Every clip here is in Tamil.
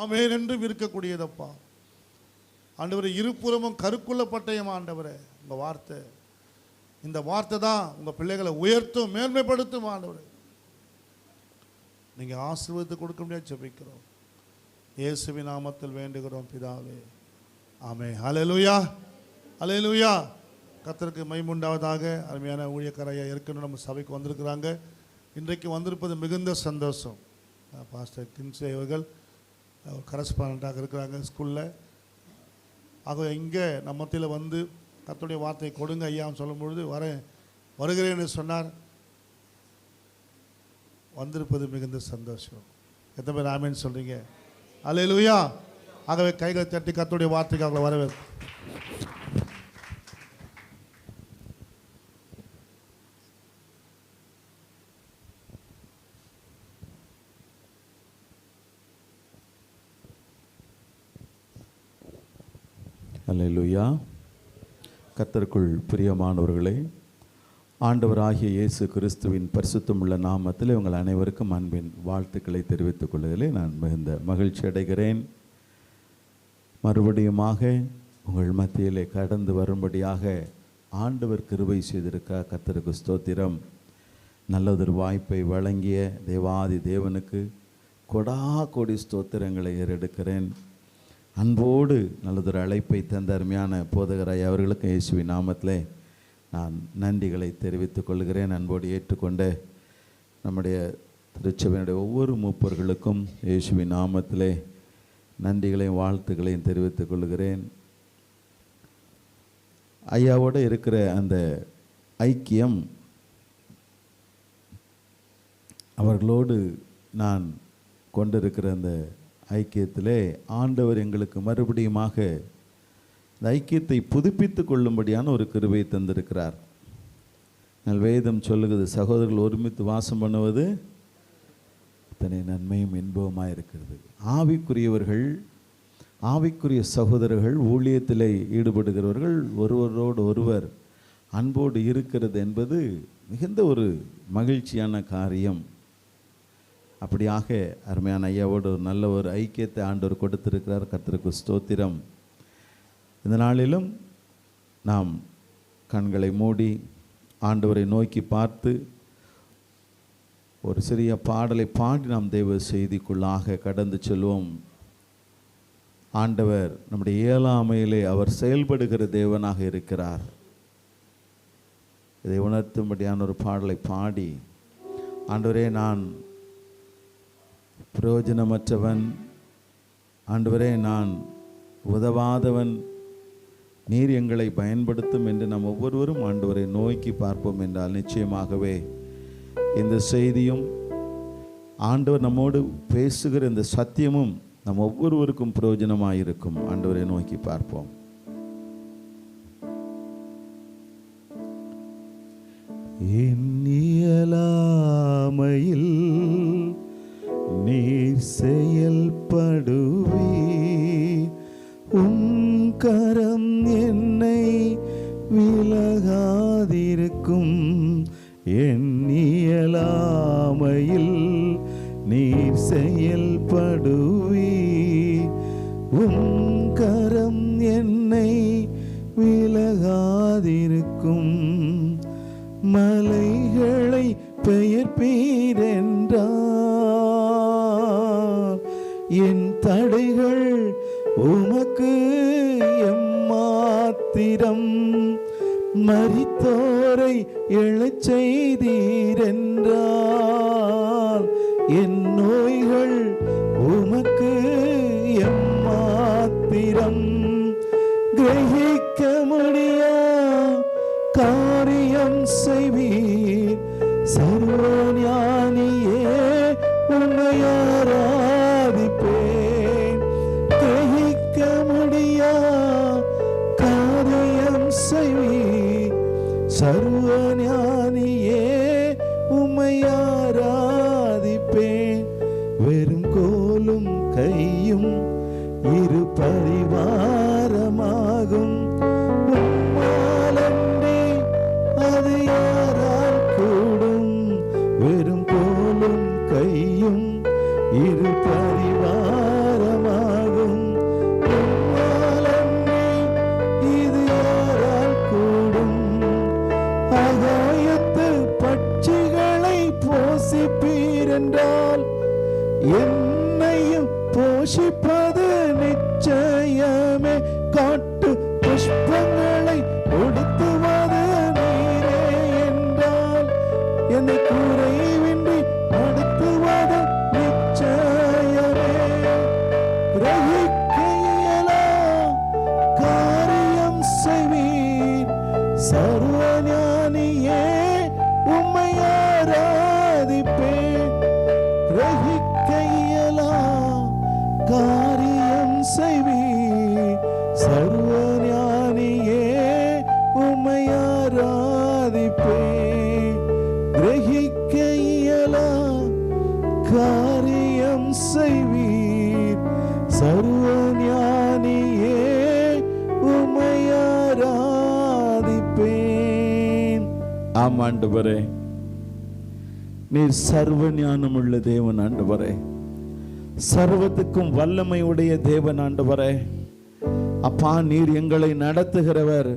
ஆமென் என்றும் இருக்கக்கூடியதப்பா. ஆண்டவரே, இருபுறமும் கருக்குள்ள பட்டயம் ஆண்டவரே. உங்கள் வார்த்தை, இந்த வார்த்தை தான் உங்கள் பிள்ளைகளை உயர்த்தும், மேன்மைப்படுத்தும் ஆண்டவரே. நீங்கள் ஆசீர்வாதத்தை கொடுக்க முடியாது ஜெபிக்கிறோம். இயேசுவின் நாமத்தில் வேண்டுகிறோம் பிதாவே, ஆமென். ஹல்லேலூயா, ஹல்லேலூயா. கர்த்தருக்கு மகிமை உண்டாவதாக. அருமையான ஊழியக்காரையா ஏற்கனவே நம்ம சபைக்கு வந்திருக்கிறாங்க. இன்றைக்கு வந்திருப்பது மிகுந்த சந்தோஷம். பாஸ்டர் கின்சே அவர்கள் கரஸ்பாண்டாக இருக்கிறாங்க ஸ்கூலில். ஆக இங்கே நம்ம மத்தியில் வந்து கர்த்தருடைய வார்த்தையை கொடுங்க ஐயான்னு சொல்லும்பொழுது வருகிறேன்னு சொன்னார். வந்திருப்பது மிகுந்த சந்தோஷம். எத்தனை பேர் ஆமென் சொல்கிறீங்க? அல்லேலூயா. ஆகவே கைகளை தட்டி கர்த்தருடைய வார்த்தைக்கு அவங்களை வரவேற்று. அல்லேலூயா. கர்த்தருக்குள் பிரியமானவர்களே, ஆண்டவராகிய இயேசு கிறிஸ்துவின் பரிசுத்தமுள்ள நாமத்தில் உங்கள் அனைவருக்கும் அன்பின் வாழ்த்துக்களை தெரிவித்துக் கொள்வதிலே நான் மிகுந்த மகிழ்ச்சி அடைகிறேன். மறுபடியுமாக உங்கள் மத்தியிலே கடந்து வரும்படியாக ஆண்டவர் கிருபை செய்திருக்க கர்த்தருக்கு ஸ்தோத்திரம். நல்லதொரு வாய்ப்பை வழங்கிய தேவாதி தேவனுக்கு கொடா கோடி ஸ்தோத்திரங்களை ஏறெடுக்கிறேன். அன்போடு நல்லதொரு அழைப்பை தந்த அருமையான போதகராய் அவர்களுக்கு இயேசுவின் நாமத்திலே நான் நன்றிகளை தெரிவித்துக் கொள்கிறேன். அன்போடு ஏற்றுக்கொண்ட நம்முடைய திருச்சபையினுடைய ஒவ்வொரு மூப்பர்களுக்கும் இயேசுவின் நாமத்திலே நன்றிகளையும் வாழ்த்துக்களையும் தெரிவித்துக் கொள்கிறேன். ஐயாவோடு இருக்கிற அந்த ஐக்கியம், அவர்களோடு நான் கொண்டிருக்கிற அந்த ஐக்கியத்திலே ஆண்டவர் எங்களுக்கு மறுபடியுமாக இந்த ஐக்கியத்தை புதுப்பித்து கொள்ளும்படியான ஒரு கிருபையை தந்திருக்கிறார். வேதம் சொல்லுகிறது, சகோதரர்கள் ஒருமித்து வாசம் பண்ணுவது இத்தனை நன்மையும் இன்பவுமாக இருக்கிறது. ஆவிக்குரியவர்கள், ஆவிக்குரிய சகோதரர்கள், ஊழியத்தில் ஈடுபடுகிறவர்கள் ஒருவரோடு ஒருவர் அன்போடு இருக்கிறது என்பது மிகுந்த ஒரு மகிழ்ச்சியான காரியம். அப்படியாக அருமையான ஐயாவோடு ஒரு நல்ல ஒரு ஐக்கியத்தை ஆண்டவர் கொடுத்திருக்கிறார். கர்த்தருக்கு ஸ்தோத்திரம். இந்த நாளிலும் நாம் கண்களை மூடி ஆண்டவரை நோக்கி பார்த்து ஒரு சிறிய பாடலை பாடி நாம் தெய்வ செய்திக்குள்ளாக கடந்து செல்வோம். ஆண்டவர் நம்முடைய இயலாமையிலே அவர் செயல்படுகிற தேவனாக இருக்கிறார். இதை உணர்த்தும்படியான ஒரு பாடலை பாடி, ஆண்டவரே நான் பிரயோஜனமற்றவன், ஆண்டவரே நான் உதவாதவன், நீர் எங்களை பயன்படுத்தும் என்று நாம் ஒவ்வொருவரும் ஆண்டவரை நோக்கி பார்ப்போம் என்றால் நிச்சயமாகவே இந்த செய்தியும் ஆண்டவர் நம்மோடு பேசுகிற இந்த சத்தியமும் நம் ஒவ்வொருவருக்கும் பிரயோஜனமாக இருக்கும். ஆண்டவரை நோக்கி பார்ப்போம். இயலாமையில் நீர் செயல்படுவே, உன் கரம் என்னை விலகாதிருக்கும். என் இயலாமையில் நீர் செயல்படுவே, உன் கரம் என்னை விலகாதிருக்கும். மலைகளை பெயர்ப்பீரென்றார், என் தடைகள் உமக்கு எம்மாத்திரம். மரித்தோரை எழச் செய்தீரென்றால் என் நோய்கள் உமக்கு எம்மாத்திரம். கிரகிக்க முடியா காரியம் செய்வீர், சர்வஞானியே உம்மை ஆராதிப்பேன். கிரகிக்க முடியா காரியம் செய்வீர், சர்வஞானியே உம்மை ஆராதிப்பேன். வெறும் கோலும் கையும் இரு பரிவாரமாகும், அது யாரால் கூடும். வெறும் கோலும் கையும் இரு பரிவாரமாகும், போஷிப்பது நிச்சயமே. காட்டு புஷ்பங்களை உடுத்துவது நீரே என்றால் என்னை குறைவின்றி நடத்துவது நிச்சயமே. கிரகிக்கையிலா காரியம் செய்வீர். சர்வஞானியே உம்மை ஆராதிப்பேன். கிரகிக்கையிலா காரியம் செய்வீர். சர்வஞானியே உம்மை ஆராதிப்பேன். கிரகிக்கையிலா காரியம் செய்வீர். சர்வஞானியே உம்மை ஆராதிப்பேன். ஆம் ஆண்டவரே, நீர் சர்வ ஞானம் உள்ள தேவன் ஆண்டவரே, சர்வத்துக்கும் வல்லமை உடைய தேவன் ஆண்டவரே. அப்பா, நீர் எங்களை நடத்துகிறவர்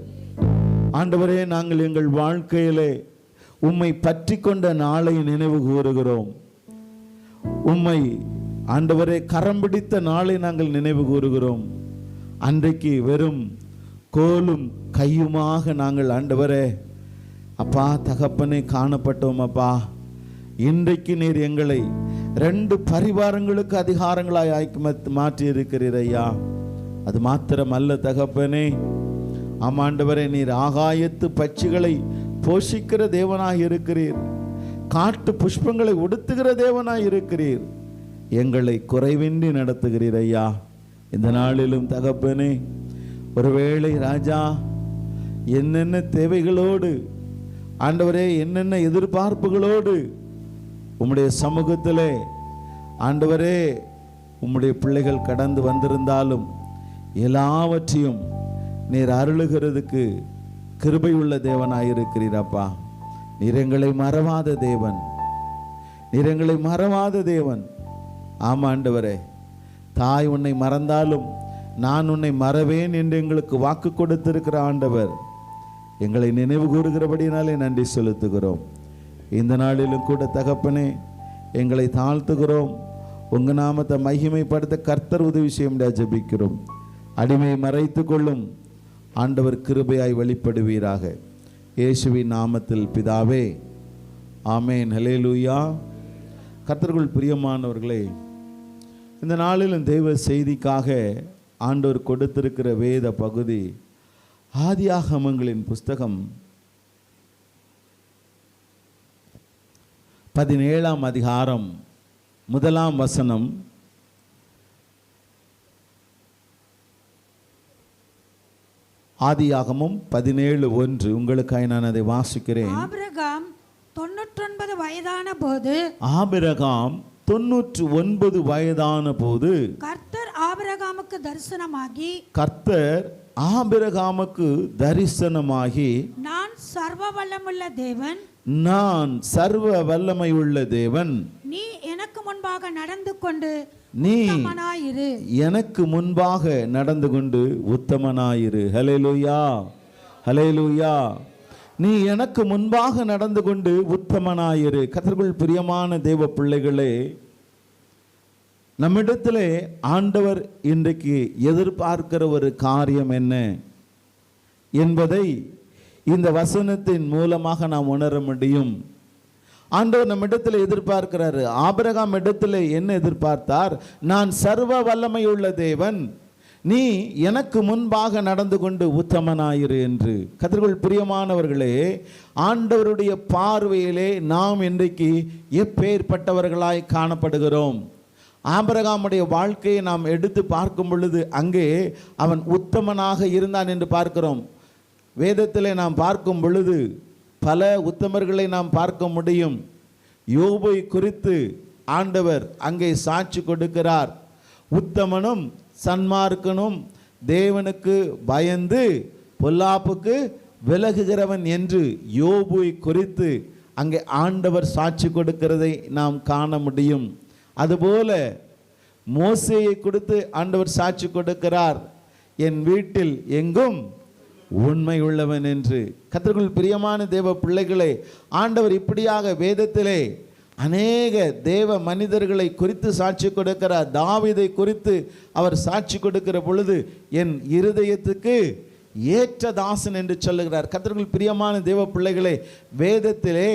ஆண்டவரே. நாங்கள் எங்கள் வாழ்க்கையிலே உம்மை பற்றி கொண்ட நாளை நினைவு கூறுகிறோம். உம்மை ஆண்டவரே கரம் பிடித்த நாளை நாங்கள் நினைவு கூறுகிறோம். அன்றைக்கு வெறும் கோலும் கையுமாக நாங்கள் ஆண்டவரே அப்பா தகப்பனே காணப்பட்டோம். அப்பா, இன்றைக்கு நீர் எங்களை 2 பரிவாரங்களுக்கு அதிகாரங்களாய் மாற்றி இருக்கிறீர் ஐயா. அது மாத்திரமல்ல தகப்பனே, ஆமாண்டவரே, நீர் ஆகாயத்து பட்சிகளை போஷிக்கிற தேவனாய் இருக்கிறீர். காட்டு புஷ்பங்களை உடுத்துகிற தேவனாய் இருக்கிறீர். எங்களை குறைவின்றி நடத்துகிறீர் ஐயா. இந்த நாளிலும் தகப்பனே, ஒருவேளை ராஜா என்னென்ன தேவைகளோடு ஆண்டவரே, என்னென்ன எதிர்பார்ப்புகளோடு உம்முடைய சமூகத்திலே ஆண்டவரே உம்முடைய பிள்ளைகள் கடந்து வந்திருந்தாலும் எல்லாவற்றையும் நீர் அருளுகிறதுக்கு கிருபை உள்ள தேவனாயிருக்கிறீரப்பா. நீர் எங்களை மறவாத தேவன், நீர் எங்களை மறவாத தேவன். ஆமா ஆண்டவரே, தாய் உன்னை மறந்தாலும் நான் உன்னை மறவேன் என்று எங்களுக்கு வாக்கு கொடுத்திருக்கிற ஆண்டவர், எங்களை நினைவு கூறுகிறபடினாலே நன்றி செலுத்துகிறோம். இந்த நாளிலும் கூட தகப்பனே எங்களை தாழ்த்துகிறோம். உங்க நாமத்தை மகிமைப்படுத்த கர்த்தர் உதவி செய்ய ஜெபிக்கிறோம். அடிமையை மறைத்து கொள்ளும் ஆண்டவர் கிருபையாய் வெளிப்படுவீராக. இயேசுவின் நாமத்தில் பிதாவே, ஆமேன். ஹல்லேலூயா. கர்த்தருக்குள் பிரியமானவர்களே, இந்த நாளிலும் தெய்வ செய்திக்காக ஆண்டவர் கொடுத்திருக்கிற வேத பகுதி ஆதியாகமங்களின் புஸ்தகம் 17ஆம் அதிகாரம் 1ஆம் வசனம். ஆதியாகமம் 17:1. உங்களுக்காக நான் அதை வாசிக்கிறேன். ஆபிரகாம் 99 வயதான போது, ஆபிரகாம் 99 வயதான போது கர்த்தர் ஆபிரகாமுக்கு தரிசனமாகி, கர்த்தர் ஆபிரகாமுக்கு தரிசனமாகி, நான் சர்வ வல்லமுள்ள தேவன், நான் சர்வ வல்லமையுள்ள தேவன், நீ எனக்கு முன்பாக நடந்து கொண்டு நீ உத்தமனாயிரு, எனக்கு முன்பாக நடந்து கொண்டு உத்தமனாயிரு. ஹல்லேலூயா, ஹல்லேலூயா. நீ எனக்கு முன்பாக நடந்து கொண்டு உத்தமனாயிரு. கர்த்தருக்குள் பிரியமான தேவ பிள்ளைகளே, நம்மிடத்திலே ஆண்டவர் இன்றைக்கு எதிர்பார்க்கிற ஒரு காரியம் என்ன என்பதை இந்த வசனத்தின் மூலமாக நாம் உணர முடியும். ஆண்டவர் நம்மிடத்தில் எதிர்பார்க்கிறாரு. ஆபிரகாம் இடத்துல என்ன எதிர்பார்த்தார்? நான் சர்வ வல்லமையுள்ள தேவன், நீ எனக்கு முன்பாக நடந்து கொண்டு உத்தமனாயிரு என்று. கர்த்தருக்குள் பிரியமானவர்களே, ஆண்டவருடைய பார்வையிலே நாம் இன்றைக்கு எப்பேற்பட்டவர்களாய் காணப்படுகிறோம்? ஆபிரகாமுடைய வாழ்க்கையை நாம் எடுத்து பார்க்கும் பொழுது அங்கே அவன் உத்தமனாக இருந்தான் என்று பார்க்கிறோம். வேதத்திலே நாம் பார்க்கும் பொழுது பல உத்தமர்களை நாம் பார்க்க முடியும். யோபை குறித்து ஆண்டவர் அங்கே சாட்சி கொடுக்கிறார். உத்தமனும் சன்மார்க்கனும் தேவனுக்கு பயந்து பொல்லாப்புக்கு விலகுகிறவன் என்று யோபை குறித்து அங்கே ஆண்டவர் சாட்சி கொடுக்கிறதை நாம் காண முடியும். அதுபோல மோசேயை கொடுத்து ஆண்டவர் சாட்சி கொடுக்கிறார், என் வீட்டில் எங்கும் உண்மை உள்ளவன் என்று. கர்த்தருக்குள் பிரியமான தேவ பிள்ளைகளே, ஆண்டவர் இப்படியாக வேதத்திலே அநேக தேவ மனிதர்களை குறித்து சாட்சி கொடுக்கிறார். தாவீதை குறித்து அவர் சாட்சி கொடுக்கிற பொழுது என் இருதயத்துக்கு ஏற்ற தாசன் என்று சொல்லுகிறார். கர்த்தருக்குள் பிரியமான தேவ பிள்ளைகளே, வேதத்திலே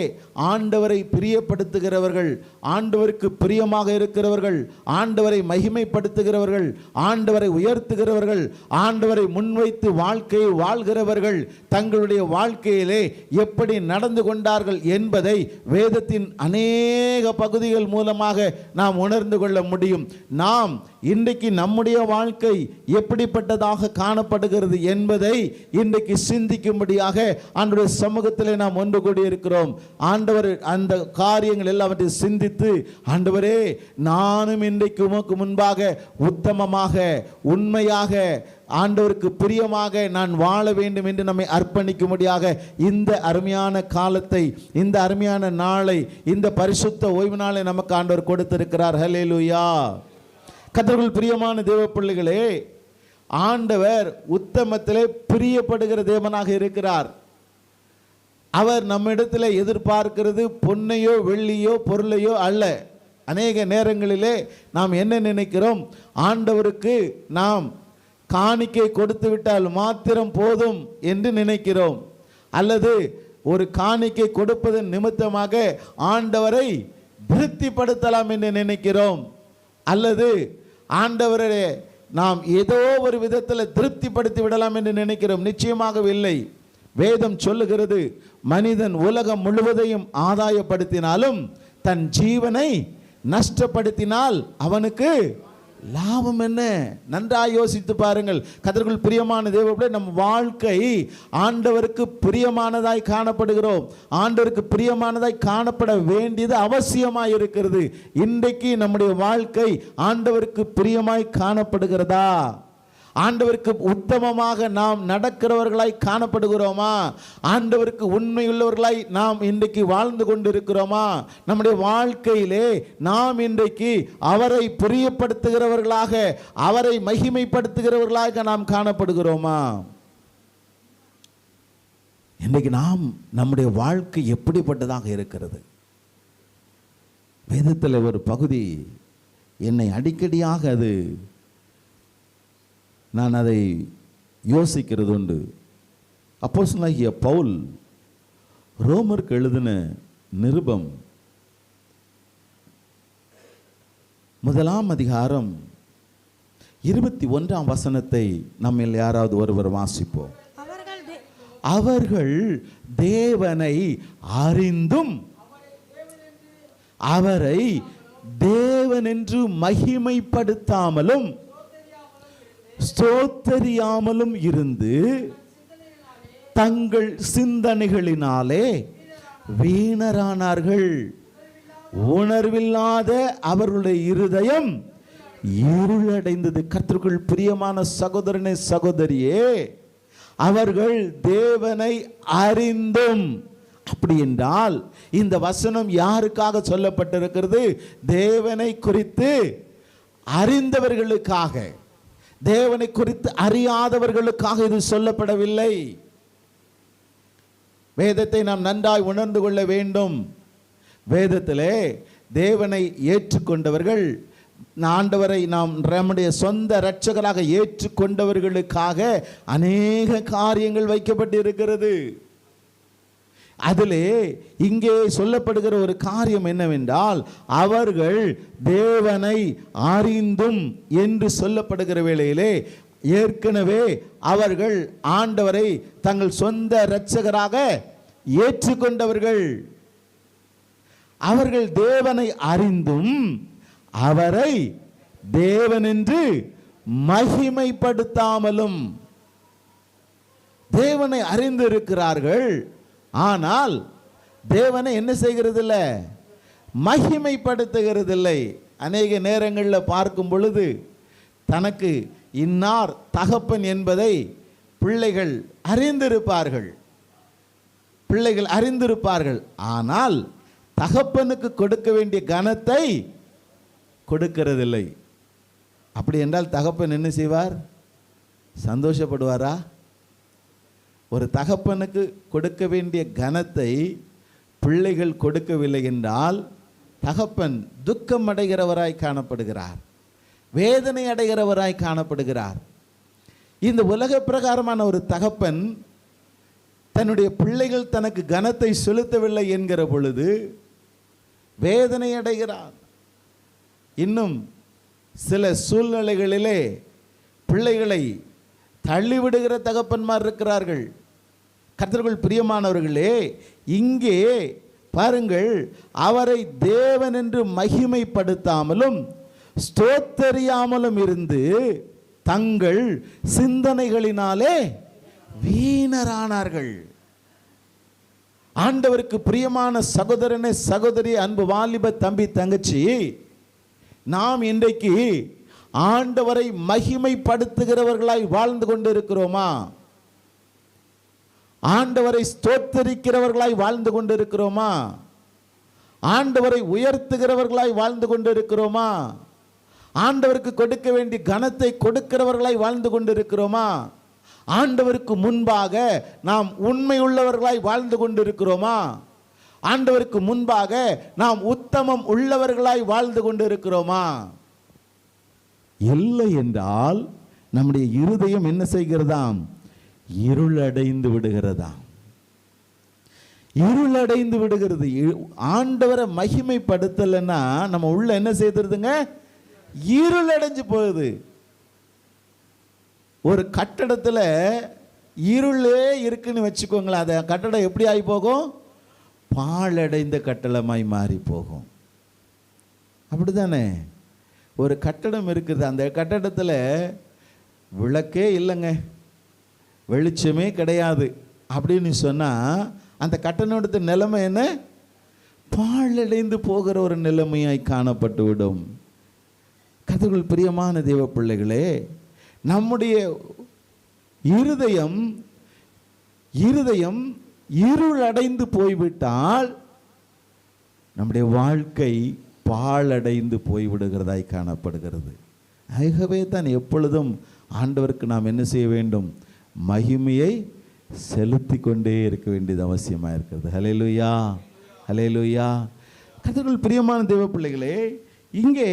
ஆண்டவரை பிரியப்படுத்துகிறவர்கள், ஆண்டவருக்கு பிரியமாக இருக்கிறவர்கள், ஆண்டவரை மகிமைப்படுத்துகிறவர்கள், ஆண்டவரை உயர்த்துகிறவர்கள், ஆண்டவரை முன்வைத்து வாழ்க்கையை வாழ்கிறவர்கள் தங்களுடைய வாழ்க்கையிலே எப்படி நடந்து கொண்டார்கள் என்பதை வேதத்தின் அநேக பகுதிகள் மூலமாக நாம் உணர்ந்து கொள்ள முடியும். நாம் இன்றைக்கு நம்முடைய வாழ்க்கை எப்படிப்பட்டதாக காணப்படுகிறது என்பதை இன்றைக்கு சிந்திக்கும்படியாக ஆண்டவருடைய சமூகத்திலே நாம் ஒன்று கூடி இருக்கிறோம். ஆண்டவர் அந்த காரியங்கள் எல்லாவற்றையும் சிந்தித்து, ஆண்டவரே நானும் இன்றைக்கு உமக்கு முன்பாக உத்தமமாக உண்மையாக ஆண்டவருக்கு பிரியமாக நான் வாழ வேண்டும் என்று நம்மை அர்ப்பணிக்கும்படியாக இந்த அருமையான காலத்தை, இந்த அருமையான நாளை, இந்த பரிசுத்த ஓய்வு நாளை நமக்கு ஆண்டவர் கொடுத்திருக்கிறார். ஹல்லேலூயா. கர்த்தருக்குள் பிரியமான தேவ பிள்ளைகளே, ஆண்டவர் உத்தமத்திலே பிரியப்படுகிற தேவனாக இருக்கிறார். அவர் நம்மிடத்தில் எதிர்பார்க்கிறது பொன்னையோ வெள்ளியோ பொருளையோ அல்ல. அநேக நேரங்களிலே நாம் என்ன நினைக்கிறோம், ஆண்டவருக்கு நாம் காணிக்கை கொடுத்து விட்டால் மாத்திரம் போதும் என்று நினைக்கிறோம். அல்லது ஒரு காணிக்கை கொடுப்பதன் நிமித்தமாக ஆண்டவரை திருப்திப்படுத்தலாம் என்று நினைக்கிறோம். அல்லது ஆண்டவரே நாம் ஏதோ ஒரு விதத்தில் திருப்திப்படுத்தி விடலாம் என்று நினைக்கிறோம். நிச்சயமாகவே இல்லை. வேதம் சொல்லுகிறது, மனிதன் உலகம் முழுவதையும் ஆதாயப்படுத்தினாலும் தன் ஜீவனை நஷ்டப்படுத்தினால் அவனுக்கு லாபம் என்ன? நன்றாக யோசித்து பாருங்கள். கர்த்தருக்குள் பிரியமான தேவர்களே, நம் வாழ்க்கை ஆண்டவருக்கு பிரியமானதாய் காணப்படுகிறோம். ஆண்டவருக்கு பிரியமானதாய் காணப்பட வேண்டியது அவசியமாய் இருக்கிறது. இன்றைக்கு நம்முடைய வாழ்க்கை ஆண்டவருக்கு பிரியமாய் காணப்படுகிறதா? ஆண்டவருக்கு உத்தமமாக நாம் நடக்கிறவர்களாய் காணப்படுகிறோமா? ஆண்டவருக்கு உண்மையுள்ளவர்களாய் நாம் இன்றைக்கு வாழ்ந்து கொண்டிருக்கிறோமா? நம்முடைய வாழ்க்கையிலே நாம் இன்றைக்கு அவரை பிரியப்படுத்துகிறவர்களாக, அவரை மகிமைப்படுத்துகிறவர்களாக நாம் காணப்படுகிறோமா? இன்றைக்கு நாம் நம்முடைய வாழ்க்கை எப்படிப்பட்டதாக இருக்கிறது? வேதத்தில் ஒரு பகுதி என்னை அடிக்கடியாக நான் அதை யோசிக்கிறது உண்டு. அப்போஸ்தலனாகிய பவுல் ரோமருக்கு எழுதின நிருபம் 1 அதிகாரம் 21 வசனத்தை நம்மில் யாராவது ஒருவர் வாசிப்போம். அவர்கள் தேவனை அறிந்தும் அவரை தேவனென்று மகிமைப்படுத்தாமலும் ஸ்தோத்தரியாமலும் இருந்து தங்கள் சிந்தனைகளினாலே வீணரானார்கள். உணர்வில்லாத அவர்களுடைய இருதயம் இருளடைந்தது. கர்த்தருக்குள் பிரியமான சகோதரனே, சகோதரியே, அவர்கள் தேவனை அறிந்தும். அப்படி என்றால் இந்த வசனம் யாருக்காக சொல்லப்பட்டிருக்கிறது? தேவனை குறித்து அறிந்தவர்களுக்காக. தேவனை குறித்து அறியாதவர்களுக்காக இது சொல்லப்படவில்லை. வேதத்தை நாம் நன்றாய் உணர்ந்து கொள்ள வேண்டும். வேதத்திலே தேவனை ஏற்றுக்கொண்டவர்கள், ஆண்டவரை நாம் நம்முடைய சொந்த இரட்சகராக ஏற்றுக்கொண்டவர்களுக்காக அநேக காரியங்கள் வைக்கப்பட்டு இருக்கிறது. அதிலே இங்கே சொல்லப்படுகிற ஒரு காரியம் என்னவென்றால், அவர்கள் தேவனை அறிந்தும் என்று சொல்லப்படுகிற வேளையிலே ஏற்கனவே அவர்கள் ஆண்டவரை தங்கள் சொந்த இரட்சகராக ஏற்றுக்கொண்டவர்கள். அவர்கள் தேவனை அறிந்தும் அவரை தேவனென்று மகிமைப்படுத்தாமலும். தேவனை அறிந்து இருக்கிறார்கள், ஆனால் தேவனை என்ன செய்கிறதில்ல? மகிமைப்படுத்துகிறதில்லை. அநேக நேரங்களில் பார்க்கும் பொழுது தனக்கு இன்னார் தகப்பன் என்பதை பிள்ளைகள் அறிந்திருப்பார்கள். ஆனால் தகப்பனுக்கு கொடுக்க வேண்டிய கனத்தை கொடுக்கிறதில்லை. அப்படி என்றால் தகப்பன் என்ன செய்வார்? சந்தோஷப்படுவாரா? ஒரு தகப்பனுக்கு கொடுக்க வேண்டிய கனத்தை பிள்ளைகள் கொடுக்கவில்லை என்றால் தகப்பன் துக்கம் அடைகிறவராய் காணப்படுகிறார், வேதனை அடைகிறவராய் காணப்படுகிறார். இந்த உலக பிரகாரமான ஒரு தகப்பன் தன்னுடைய பிள்ளைகள் தனக்கு கனத்தை செலுத்தவில்லை என்கிற பொழுது வேதனை அடைகிறார். இன்னும் சில சூழ்நிலைகளிலே பிள்ளைகளை தள்ளிவிடுகிற தகப்பன்மார் இருக்கிறார்கள். கர்த்தருக்குள் பிரியமானவர்களே, இங்கே பாருங்கள், அவரை தேவன் என்று மகிமைப்படுத்தாமலும் ஸ்தோத்தரியாமலும் இருந்து தங்கள் சிந்தனைகளினாலே வீணரானார்கள். ஆண்டவருக்கு பிரியமான சகோதரனே, சகோதரி, அன்பு வாலிப தம்பி, தங்கச்சி, நாம் இன்றைக்கு ஆண்டவரை மகிமைப்படுத்துகிறவர்களாய் வாழ்ந்து கொண்டிருக்கிறோமா? ஆண்டவரை ஸ்தோத்தரிக்கிறவர்களாய் வாழ்ந்து கொண்டிருக்கிறோமா? ஆண்டவரை உயர்த்துகிறவர்களாய் வாழ்ந்து கொண்டிருக்கிறோமா? ஆண்டவருக்கு கொடுக்க வேண்டிய கனத்தை கொடுக்கிறவர்களாய் வாழ்ந்து கொண்டிருக்கிறோமா? ஆண்டவருக்கு முன்பாக நாம் உண்மை உள்ளவர்களாய் வாழ்ந்து கொண்டிருக்கிறோமா? ஆண்டவருக்கு முன்பாக நாம் உத்தமம் உள்ளவர்களாய் வாழ்ந்து கொண்டிருக்கிறோமா? இல்லை என்றால் நம்முடைய இருதயம் என்ன செய்கிறதாம்? இருளடைந்து விடுகிறதாம். இருளடைந்து விடுகிறது. ஆண்டவரை மகிமைப்படுத்தலைன்னா நம்ம உள்ள என்ன செய்துருதுங்க? இருளடைஞ்சு போகுது. ஒரு கட்டடத்தில் இருளே இருக்குன்னு வச்சுக்கோங்களேன், அந்த கட்டடம் எப்படி ஆகி போகும்? பாழடைந்த கட்டடமாய் மாறி போகும். அப்படிதானே? ஒரு கட்டடம் இருக்குது, அந்த கட்டடத்தில் விளக்கே இல்லைங்க, வெளிச்சமே கிடையாது அப்படின்னு சொன்னால் அந்த கட்டடத்தின் நிலைமை என்ன? பாழடைந்து போகிற ஒரு நிலைமையாய் காணப்பட்டு விடும். கர்த்தருக்குள் பிரியமான தேவ பிள்ளைகளே, நம்முடைய இருதயம் இருளடைந்து போய்விட்டால் நம்முடைய வாழ்க்கை பாழடைந்து போய்விடுகிறதாய் காணப்படுகிறது. ஆகவே தான் எப்பொழுதும் ஆண்டவருக்கு நாம் என்ன செய்ய வேண்டும்? மகிமையை செலுத்தி கொண்டே இருக்க வேண்டியது அவசியமாக இருக்கிறது. ஹல்லேலூயா, ஹல்லேலூயா. கர்த்தருக்குள் பிரியமான தேவ பிள்ளைகளே, இங்கே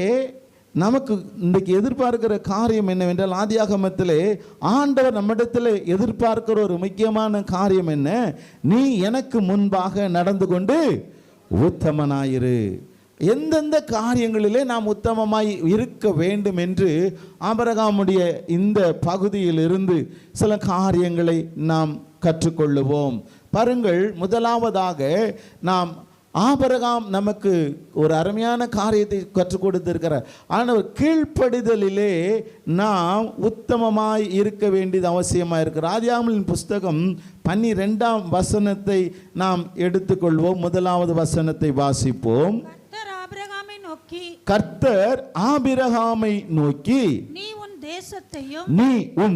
நமக்கு இன்றைக்கு எதிர்பார்க்கிற காரியம் என்னவென்றால், ஆதியாகமத்திலே ஆண்டவர் நம்மிடத்தில் எதிர்பார்க்கிற ஒரு முக்கியமான காரியம் என்ன? நீ எனக்கு முன்பாக நடந்து கொண்டு உத்தமனாயிரு. எந்தெந்த காரியங்களிலே நாம் உத்தமமாய் இருக்க வேண்டும் என்று ஆபிரகாமுடைய இந்த பகுதியிலிருந்து சில காரியங்களை நாம் கற்றுக்கொள்ளுவோம். பாருங்கள், முதலாவதாக நாம் ஆபிரகாம் நமக்கு ஒரு அருமையான காரியத்தை கற்றுக் கொடுத்திருக்கிறார். ஆனால் கீழ்ப்படிதலிலே நாம் உத்தமமாய் இருக்க வேண்டியது அவசியமாக இருக்கிறது. ஆதியாகமத்தின் புஸ்தகம் 12ஆம் வசனத்தை நாம் எடுத்துக்கொள்வோம். முதலாவது வசனத்தை வாசிப்போம். கர்த்தர் ஆபிரகாமை நோக்கி, நீ உன் தேசத்தையும் உன்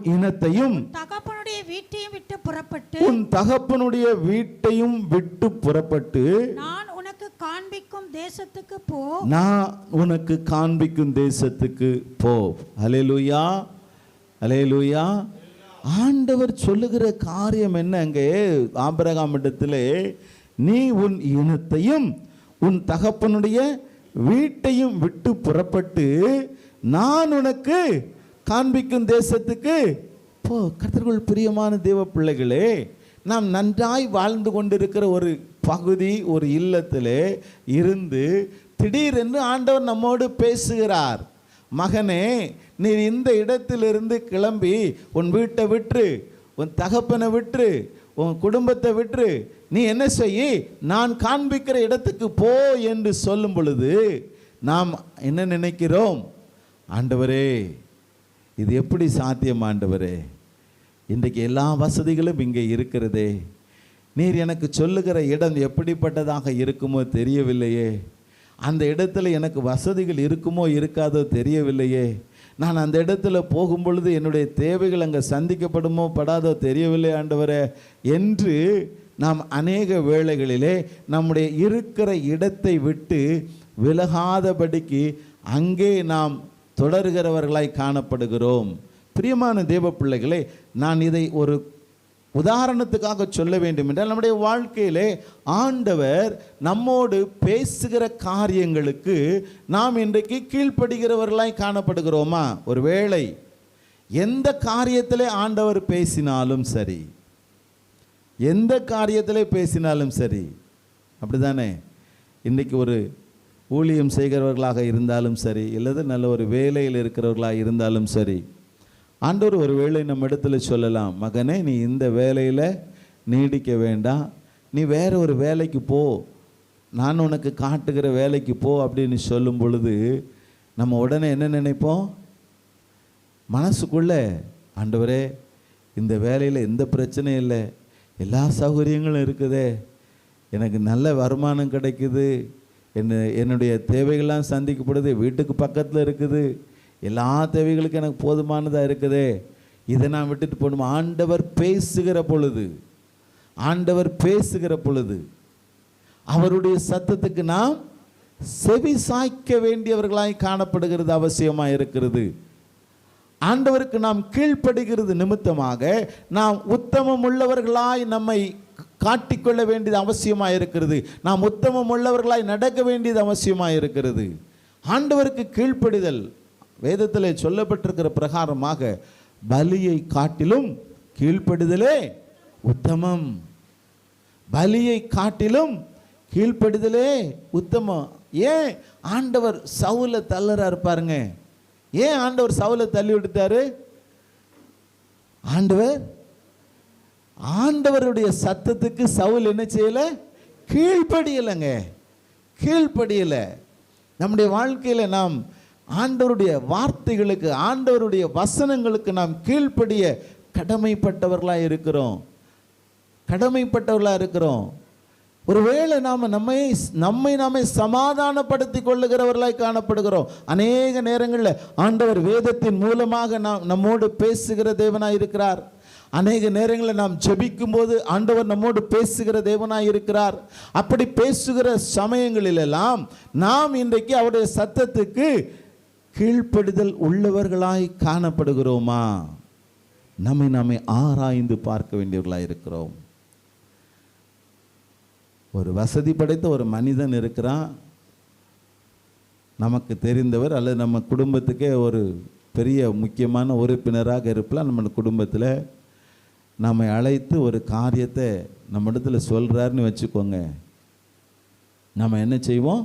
இனத்தையும் தகப்பனுடைய வீட்டையும் விட்டு புறப்பட்டு உன் தகப்பனுடைய வீட்டையும் விட்டு புறப்பட்டு நான் உனக்கு காண்பிக்கும் தேசத்துக்கு போ. நான் உனக்கு காண்பிக்கும் தேசத்துக்கு போ. ஹல்லேலூயா, ஹல்லேலூயா. ஆண்டவர் சொல்லுகிற காரியம் என்ன? அங்கே ஆபிரகாமிடத்திலே, நீ உன் இனத்தையும் உன் தகப்பனுடைய வீட்டையும் விட்டு புறப்பட்டு நான் உனக்கு காண்பிக்கும் தேசத்துக்கு போ. கர்த்தருக்குள் பிரியமான தேவ பிள்ளைகளே, நாம் நன்றாய் வாழ்ந்து கொண்டிருக்கிற ஒரு பகுதி, ஒரு இல்லத்திலே இருந்து திடீரென்று ஆண்டவர் நம்மோடு பேசுகிறார். மகனே, நீ இந்த இடத்திலிருந்து கிளம்பி உன் வீட்டை விட்டு, உன் தகப்பனை விட்டு, உன் குடும்பத்தை விட்டு நீ என்ன செய்ய, நான் காண்பிக்கிற இடத்துக்கு போ என்று சொல்லும் பொழுது நாம் என்ன நினைக்கிறோம்? ஆண்டவரே, இது எப்படி சாத்தியம்? ஆண்டவரே, இன்றைக்கு எல்லா வசதிகளும் இங்கே இருக்கிறதே, நீர் எனக்கு சொல்லுகிற இடம் எப்படிப்பட்டதாக இருக்குமோ தெரியவில்லையே, அந்த இடத்துல எனக்கு வசதிகள் இருக்குமோ இருக்காதோ தெரியவில்லையே, நான் அந்த இடத்துல போகும்பொழுது என்னுடைய தேவைகள் அங்கே சந்திக்கப்படுமோ படாதோ தெரியவில்லை ஆண்டவரே என்று நாம் அநேக வேளைகளிலே நம்முடைய இருக்கிற இடத்தை விட்டு விலகாதபடிக்கு அங்கே நாம் தொடர்கிறவர்களாய் காணப்படுகிறோம். பிரியமான தேவ பிள்ளைகளே, நான் இதை ஒரு உதாரணத்துக்காக சொல்ல வேண்டும் என்றால், நம்முடைய வாழ்க்கையிலே ஆண்டவர் நம்மோடு பேசுகிற காரியங்களுக்கு நாம் இன்றைக்கு கீழ்ப்படுகிறவர்களாய் காணப்படுகிறோமா? ஒருவேளை எந்த காரியத்திலே ஆண்டவர் பேசினாலும் சரி, எந்த காரியத்திலே பேசினாலும் சரி, அப்படிதானே? இன்றைக்கு ஒரு ஊழியம் செய்கிறவர்களாக இருந்தாலும் சரி, இல்லது நல்ல ஒரு வேலையில் இருக்கிறவர்களாக இருந்தாலும் சரி, ஆண்டவர் ஒரு வேளை நம்ம இடத்துல சொல்லலாம், மகனே நீ இந்த வேலையில் நீடிக்க வேண்டாம், நீ வேற ஒரு வேலைக்கு போ, நான் உனக்கு காட்டுகிற வேலைக்கு போ அப்படின்னு சொல்லும் பொழுது நம்ம உடனே என்ன நினைப்போம்? மனசுக்குள்ளே, ஆண்டவரே இந்த வேலையில் எந்த பிரச்சனையும் இல்லை, எல்லா சௌகரியங்களும் இருக்குதே, எனக்கு நல்ல வருமானம் கிடைக்குது, என்னுடைய தேவைகள்லாம் சந்திக்கப்படுது, வீட்டுக்கு பக்கத்தில் இருக்குது, எல்லா தேவைகளுக்கும் எனக்கு போதுமானதாக இருக்குதே, இதை நான் விட்டுட்டு போகணுமா? ஆண்டவர் பேசுகிற பொழுது, ஆண்டவர் பேசுகிற பொழுது அவருடைய சத்தத்துக்கு நாம் செவி சாய்க்க வேண்டியவர்களாய் காணப்படுகிறது, அவசியமாக இருக்கிறது. ஆண்டவருக்கு நாம் கீழ்ப்படுகிறது நிமித்தமாக நாம் உத்தமம் உள்ளவர்களாய் நம்மை காட்டிக்கொள்ள வேண்டியது அவசியமாக இருக்கிறது. நாம் உத்தமம் உள்ளவர்களாய் நடக்க வேண்டியது அவசியமாக இருக்கிறது. ஆண்டவருக்கு கீழ்ப்படிதல் வேதத்தில் சொல்லப்பட்டிருக்கிற பிரகாரமாக பலியை காட்டிலும் கீழ்ப்படிதலே உத்தமம். பலியை காட்டிலும் கீழ்ப்படிதலே உத்தமம். ஏன் ஆண்டவர் சவுலை தள்ளுறாரு பாருங்க. ஏன் ஆண்டவர் சவுலை தள்ளி விட்டுட்டாரு? ஆண்டவருடைய சத்தத்துக்கு சவுல் என்ன செய்யல? கீழ்ப்படியலைங்க, கீழ்ப்படியல. நம்முடைய வாழ்க்கையில நாம் ஆண்டவருடைய வார்த்தைகளுக்கு, ஆண்டவருடைய வசனங்களுக்கு நாம் கீழ்ப்படிய கடமைப்பட்டவர்களாக இருக்கிறோம், கடமைப்பட்டவர்களாக இருக்கிறோம். ஒருவேளை நம்மை நாமே சமாதானப்படுத்தி கொள்ளுகிறவர்களாய் காணப்படுகிறோம். அநேக நேரங்களில் ஆண்டவர் வேதத்தின் மூலமாக நம்மோடு பேசுகிற தேவனாய் இருக்கிறார். அநேக நேரங்களில் நாம் ஜெபிக்கும் போது ஆண்டவர் நம்மோடு பேசுகிற தேவனாய் இருக்கிறார். அப்படி பேசுகிற சமயங்களிலெல்லாம் நாம் இன்றைக்கு அவருடைய சத்தத்துக்கு கீழ்ப்படிதல் உள்ளவர்களாய் காணப்படுகிறோமா? நம்மை நாமே ஆராய்ந்து பார்க்க வேண்டியவர்களாய் இருக்கிறோம். ஒரு வசதி படைத்த ஒரு மனிதன் இருக்கிறான், நமக்கு தெரிந்தவர், அல்லது நம்ம குடும்பத்துக்கே ஒரு பெரிய முக்கியமான உறுப்பினராக இருப்பலாம். நம்ம குடும்பத்தில் நம்மை அழைத்து ஒரு காரியத்தை நம்ம இடத்துல சொல்கிறாருன்னு வச்சுக்கோங்க, நம்ம என்ன செய்வோம்?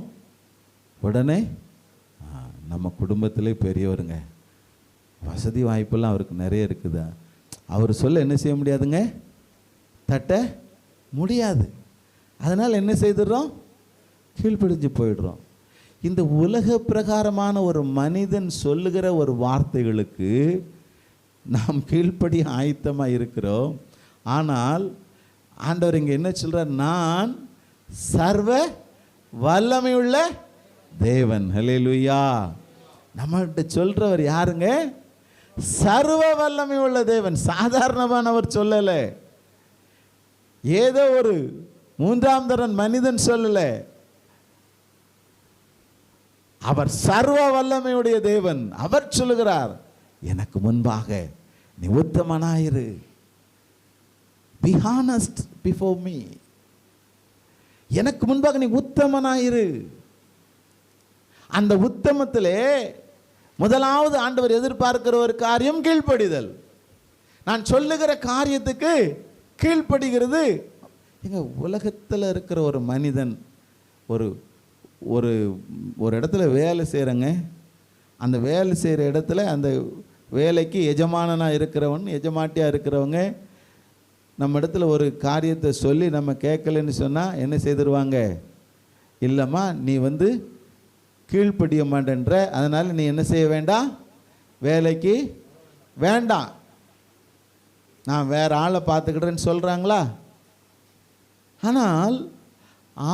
உடனே நம்ம குடும்பத்திலே பெரியவருங்க, வசதி வாய்ப்பெல்லாம் அவருக்கு நிறைய இருக்குதா, அவர் சொல்ல என்ன செய்ய முடியாதுங்க, தட்ட முடியாது. அதனால் என்ன செய்துடுறோம்? கீழ்ப்படிஞ்சு போயிடுறோம். இந்த உலக பிரகாரமான ஒரு மனிதன் சொல்லுகிற ஒரு வார்த்தைகளுக்கு நாம் கீழ்ப்படி ஆயத்தமாக இருக்கிறோம். ஆனால் ஆண்டவர் இங்கே என்ன சொல்கிறார்? நான் சர்வ வல்லமையுள்ள தேவன். ஹல்லேலூயா. நம்மகிட்ட சொல்கிறவர் யாருங்க? சர்வ வல்லமை உள்ள தேவன். சாதாரணமானவர் சொல்லலை, ஏதோ ஒரு மூன்றாம் தரன் மனிதன் சொல்லலை, அவர் சர்வ வல்லமையுடைய தேவன். அவர் சொல்லுகிறார், எனக்கு முன்பாக நீ உத்தமனாயிரு, be honest before me. எனக்கு முன்பாக நீ உத்தமனாயிரு. அந்த உத்தமத்திலே முதலாவது ஆண்டவர் எதிர்பார்க்கிற ஒரு காரியம் கீழ்ப்படிதல். நான் சொல்லுகிற காரியத்துக்கு கீழ்ப்படுகிறது. எங்க உலகத்தில் இருக்கிற ஒரு மனிதன் ஒரு ஒரு ஒரு இடத்துல வேலை செய்கிறங்க, அந்த வேலை செய்கிற இடத்துல அந்த வேலைக்கு எஜமானனாக இருக்கிறவன், எஜமாட்டியாக இருக்கிறவங்க நம்ம இடத்துல ஒரு காரியத்தை சொல்லி நம்ம கேட்கலன்னு சொன்னால் என்ன செய்திருவாங்க? இல்லைம்மா நீ கீழ்ப்படிய மாட்டேன்ற, அதனால் நீ என்ன செய்ய வேண்டாம், வேலைக்கு வேண்டாம், நான் வேற ஆளை பார்த்துக்கிட்டேன்னு சொல்கிறாங்களா? ஆனால்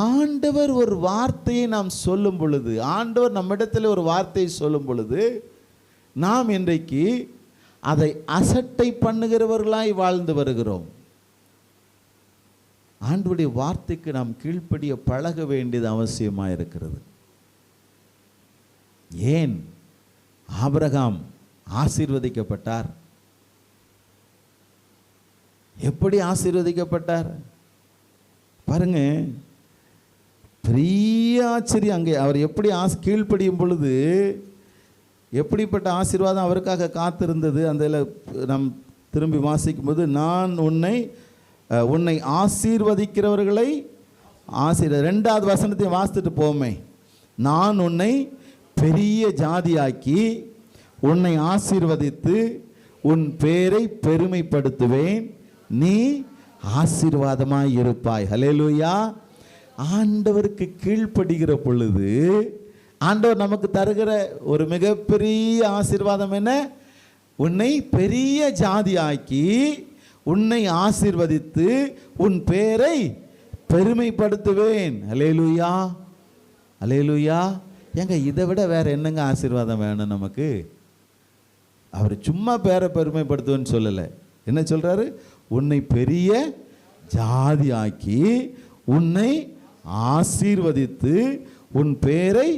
ஆண்டவர் ஒரு வார்த்தையை நாம் சொல்லும் பொழுது, ஆண்டவர் நம்மிடத்தில் ஒரு வார்த்தையை சொல்லும் பொழுது நாம் இன்றைக்கு அதை அசட்டை பண்ணுகிறவர்களாய் வாழ்ந்து வருகிறோம். ஆண்டவருடைய வார்த்தைக்கு நாம் கீழ்ப்படிய பழக வேண்டியது அவசியமாக இருக்கிறது. ஏன் ஆபிரகாம் ஆசீர்வதிக்கப்பட்டார்? எப்படி ஆசீர்வதிக்கப்பட்டார் பாருங்க. பெரிய ஆச்சரியம். அங்கே அவர் எப்படி கீழ்ப்படியும் பொழுது எப்படிப்பட்ட ஆசீர்வாதம் அவருக்காக காத்திருந்தது. அந்த நம் திரும்பி வாசிக்கும்போது, நான் உன்னை ஆசீர்வதிக்கிறவர்களை ரெண்டாவது வசனத்தை வாசித்துட்டு போமே. நான் உன்னை பெரிய ஜாதியாக்கி உன்னை ஆசீர்வதித்து உன் பேரை பெருமைப்படுத்துவேன், நீ ஆசீர்வாதமாய் இருப்பாய். ஹல்லேலூயா. ஆண்டவருக்கு கீழ்ப்படுகிற பொழுது ஆண்டவர் நமக்கு தருகிற ஒரு மிகப்பெரிய ஆசீர்வாதம் என்ன? உன்னை பெரிய ஜாதியாக்கி உன்னை ஆசீர்வதித்து உன் பேரை பெருமைப்படுத்துவேன். ஹல்லேலூயா, ஹல்லேலூயா. ஏங்க, இதை விட வேற என்னங்க ஆசீர்வாதம் வேணும் நமக்கு? அவர் சும்மா பேரை பெருமைப்படுத்துவேன்னு சொல்லலை. என்ன சொல்றாரு? உன்னை பெரிய ஜாதியாக்கி உன்னை ஆசீர்வதித்து உன் பேரை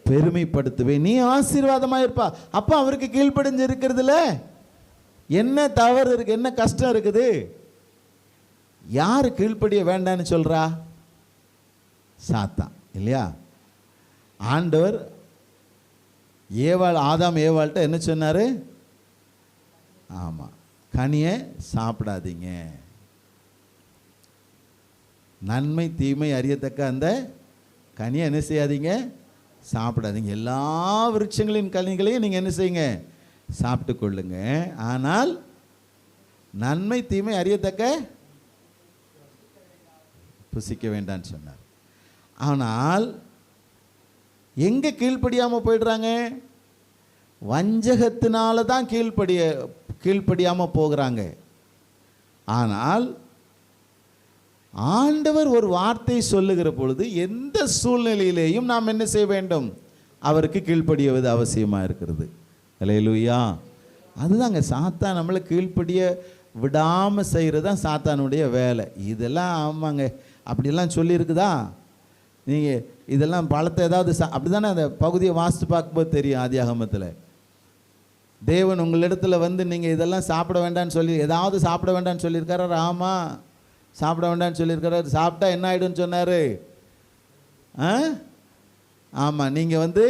பெருமைப்படுத்துவேன், நீ ஆசீர்வாதமாக இருப்பா. அப்போ அவருக்கு கீழ்ப்படிஞ்சு இருக்கிறதுல என்ன தவறு இருக்கு? என்ன கஷ்டம் இருக்குது? யார் கீழ்ப்படிய வேண்டான்னு சொல்றா? சாத்தான் இல்லையா? ஆண்டவர் ஆதாம் ஏவாள்கிட்ட என்ன சொன்னாரு? ஆமாம், கனியை சாப்பிடாதீங்க, நன்மை தீமை அறியத்தக்க அந்த கனியை என்ன செய்யாதீங்க, சாப்பிடாதீங்க. எல்லா விருட்சங்களின் கனிகளையும் நீங்கள் என்ன செய்யுங்க, சாப்பிட்டு கொள்ளுங்க. ஆனால் நன்மை தீமை அறியத்தக்க புசிக்க வேண்டான்னு சொன்னார். ஆனால் எங்கே கீழ்ப்படியாமல் போயிடுறாங்க? வஞ்சகத்தினால தான் கீழ்ப்படியாமல் போகிறாங்க. ஆனால் ஆண்டவர் ஒரு வார்த்தை சொல்லுகிற பொழுது எந்த சூழ்நிலையிலேயும் நாம் என்ன செய்ய வேண்டும்? அவருக்கு கீழ்ப்படியவது அவசியமாக இருக்கிறது. அல்லேலூயா. அதுதாங்க சாத்தான் நம்மளை கீழ்ப்படிய விடாமல் செய்கிறது தான் சாத்தானுடைய வேலை. இதெல்லாம் ஆமாங்க, அப்படிலாம் சொல்லியிருக்குதா? நீங்கள் இதெல்லாம் பழத்தை ஏதாவது அப்படி தானே அந்த பகுதியை வாசித்து பார்க்கும்போது தெரியும். ஆதியாகமத்தில் தேவன் உங்களிடத்தில் வந்து நீங்கள் இதெல்லாம் சாப்பிட வேண்டாம்னு சொல்லி ஏதாவது சாப்பிட வேண்டாம்னு சொல்லியிருக்காரு. ஆமாம், சாப்பிட வேண்டாம்னு சொல்லியிருக்காரு. சாப்பிட்டா என்ன ஆகிடும்னு சொன்னார்? ஆமாம், நீங்கள் வந்து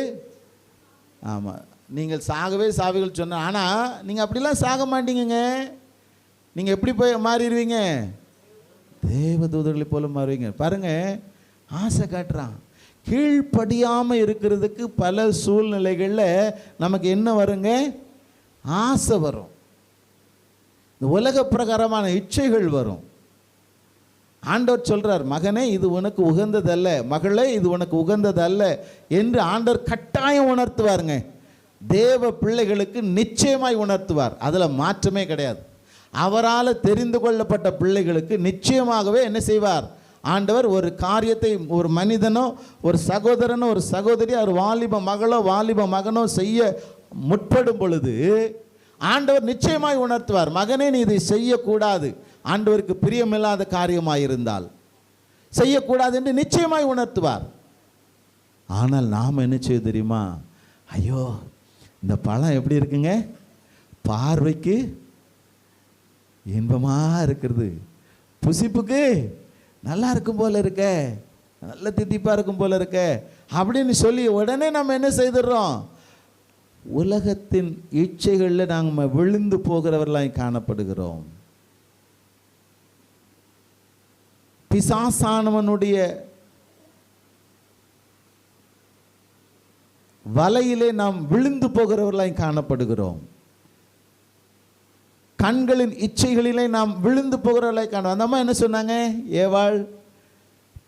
ஆமாம் நீங்கள் சாகவே சாவிகள் சொன்ன. ஆனால் நீங்கள் அப்படிலாம் சாக மாட்டீங்க. நீங்கள் எப்படி போய் மாறிடுவீங்க? தேவதூதர்களை போல மாறுவீங்க. பாருங்கள், ஆசை காட்டுறான். கீழ்ப்படியாமல் இருக்கிறதுக்கு பல சூழ்நிலைகளில் நமக்கு என்ன வருங்க? ஆசை வரும், உலக பிரகாரமான இச்சைகள் வரும். ஆண்டவர் சொல்றார், மகனே இது உனக்கு உகந்ததல்ல, மகளே இது உனக்கு உகந்ததல்ல என்று ஆண்டவர் கட்டாயம் உணர்த்துவாருங்க. தேவ பிள்ளைகளுக்கு நிச்சயமாய் உணர்த்துவார். அதில் மாற்றமே கிடையாது. அவரால் தெரிந்து கொள்ளப்பட்ட பிள்ளைகளுக்கு நிச்சயமாகவே என்ன செய்வார்? ஆண்டவர் ஒரு காரியத்தை ஒரு மனிதனோ ஒரு சகோதரனோ ஒரு சகோதரி ஒரு வாலிப மகளோ வாலிப மகனோ செய்ய முற்படும் பொழுது ஆண்டவர் நிச்சயமாய் உணர்த்துவார். மகனே நீ இதை செய்யக்கூடாது, ஆண்டவருக்கு பிரியமில்லாத காரியமாயிருந்தால் செய்யக்கூடாது என்று நிச்சயமாய் உணர்த்துவார். ஆனால் நாம் என்ன செய்ய தெரியுமா? ஐயோ, இந்த பழம் எப்படி இருக்குங்க, பார்வைக்கு இன்பமாக இருக்கிறது, புசிப்புக்கு நல்லா இருக்கும் போல இருக்க, நல்ல தித்திப்பாக இருக்கும் போல இருக்க அப்படின்னு சொல்லி உடனே நம்ம என்ன செய்துடுறோம்? உலகத்தின் இச்சைகளில் நாங்கள் விழுந்து போகிறவர்களாய் காணப்படுகிறோம். பிசாசானவனுடைய வலையிலே நாம் விழுந்து போகிறவர்களாய் காணப்படுகிறோம். கண்களின் இச்சைகளிலே நாம் விழுந்து போகிறவர்களாய் காண. அந்த அம்மா என்ன சொன்னாங்க? ஏவாள்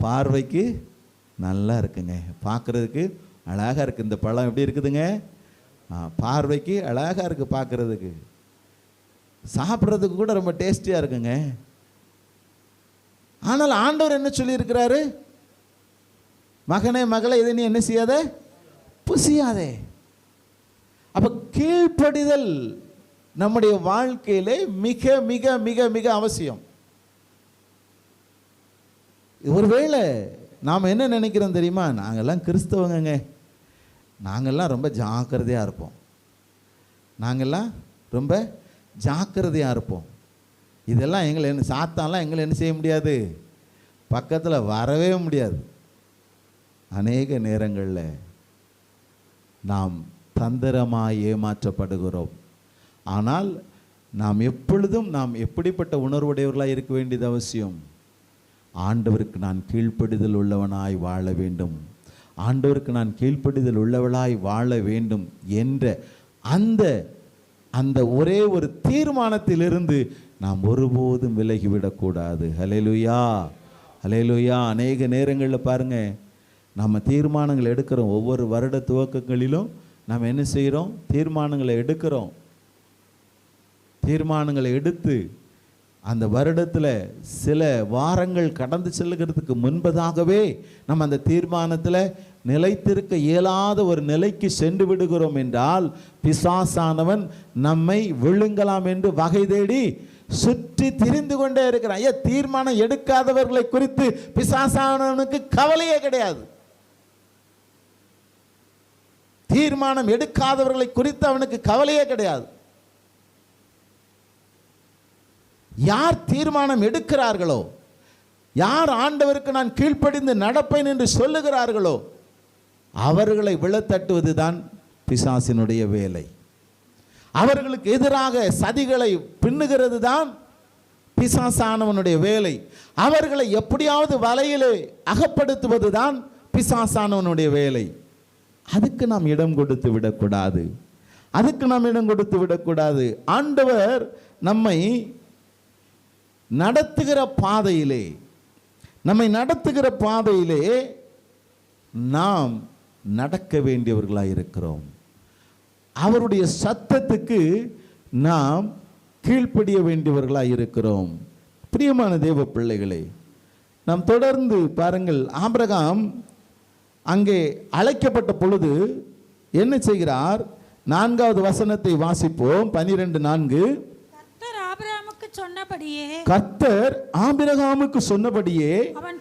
பார்வைக்கு நல்லா இருக்குங்க, பார்க்குறதுக்கு அழகாக இருக்குது, இந்த பழம் எப்படி இருக்குதுங்க, பார்வைக்கு அழகாக இருக்குது, பார்க்குறதுக்கு சாப்பிட்றதுக்கு கூட ரொம்ப டேஸ்டியாக இருக்குங்க. ஆனால் ஆண்டவர் என்ன சொல்லியிருக்கிறாரு? மகனே மகளே இதை நீ என்ன செய்யாத, புசியாதே. அப்போ கீழ்ப்படிதல் நம்முடைய வாழ்க்கையிலே மிக மிக மிக மிக அவசியம். ஒருவேளை நாம் என்ன நினைக்கிறோம் தெரியுமா? நாங்கள்லாம் கிறிஸ்தவங்க, நாங்கள்லாம் ரொம்ப ஜாக்கிரதையாக இருப்போம், நாங்கள்லாம் ரொம்ப ஜாக்கிரதையாக இருப்போம். இதெல்லாம் எங்களை என்ன சாத்தான்லாம் எங்களை என்ன செய்ய முடியாது, பக்கத்தில் வரவே முடியாது. அநேக நேரங்களில் நாம் தந்திரமாக ஏமாற்றப்படுகிறோம். ஆனால் நாம் எப்பொழுதும் எப்படிப்பட்ட உணர்வுடையவர்களாக இருக்க வேண்டியது அவசியம். ஆண்டவருக்கு நான் கீழ்ப்படிதல் உள்ளவனாய் வாழ வேண்டும், ஆண்டவருக்கு நான் கீழ்ப்படிதல் உள்ளவளாய் வாழ வேண்டும் என்ற அந்த ஒரே ஒரு தீர்மானத்திலிருந்து நாம் ஒருபோதும் விலகிவிடக்கூடாது. ஹல்லேலூயா, ஹல்லேலூயா. அநேக நேரங்களில் பாருங்கள், நம்ம தீர்மானங்கள் எடுக்கிறோம். ஒவ்வொரு வருட துவக்கங்களிலும் நாம் என்ன செய்கிறோம், தீர்மானங்களை எடுக்கிறோம். தீர்மானங்களை எடுத்து அந்த வருடத்தில் சில வாரங்கள் கடந்து செல்லுகிறதுக்கு முன்பதாகவே நம்ம அந்த தீர்மானத்தில் நிலைத்திருக்க இயலாத ஒரு நிலைக்கு சென்று விடுகிறோம் என்றால் பிசாசானவன் நம்மை விழுங்கலாம் என்று வகை தேடி சுற்றி திரிந்து கொண்டே இருக்கிறான். ஐயா, தீர்மானம் எடுக்காதவர்களை குறித்து பிசாசானவனுக்கு கவலையே கிடையாது. தீர்மானம் எடுக்காதவர்களை குறித்து அவனுக்கு கவலையே கிடையாது. யார் தீர்மானம் எடுக்கிறார்களோ, யார் ஆண்டவருக்கு நான் கீழ்ப்படிந்து நடப்பேன் என்று சொல்லுகிறார்களோ, அவர்களை விழத்தட்டுவதுதான் பிசாசினுடைய வேலை. அவர்களுக்கு எதிராக சதிகளை பின்னுகிறது தான் பிசாசானவனுடைய வேலை. அவர்களை எப்படியாவது வலையிலே அகப்படுத்துவது தான் பிசாசானவனுடைய வேலை. அதுக்கு நாம் இடம் கொடுத்து விடக்கூடாது, அதுக்கு நாம் இடம் கொடுத்து விடக்கூடாது. ஆண்டவர் நம்மை நடத்துகிற பாதையிலே நாம் நடக்க வேண்டியவர்களாக இருக்கிறோம். அவருடைய சத்தத்துக்கு நாம் கீழ்ப்படிய வேண்டியவர்களாக இருக்கிறோம். பிரியமான தேவ பிள்ளைகளே, நாம் தொடர்ந்து பாருங்கள், ஆபிரகாம் அங்கே அழைக்கப்பட்ட பொழுது என்ன செய்கிறார்? 4வது வசனத்தை வாசிப்போம். 12:4. கர்த்தர் ஆபிரகாமுக்கு சொன்னபடியே அவன்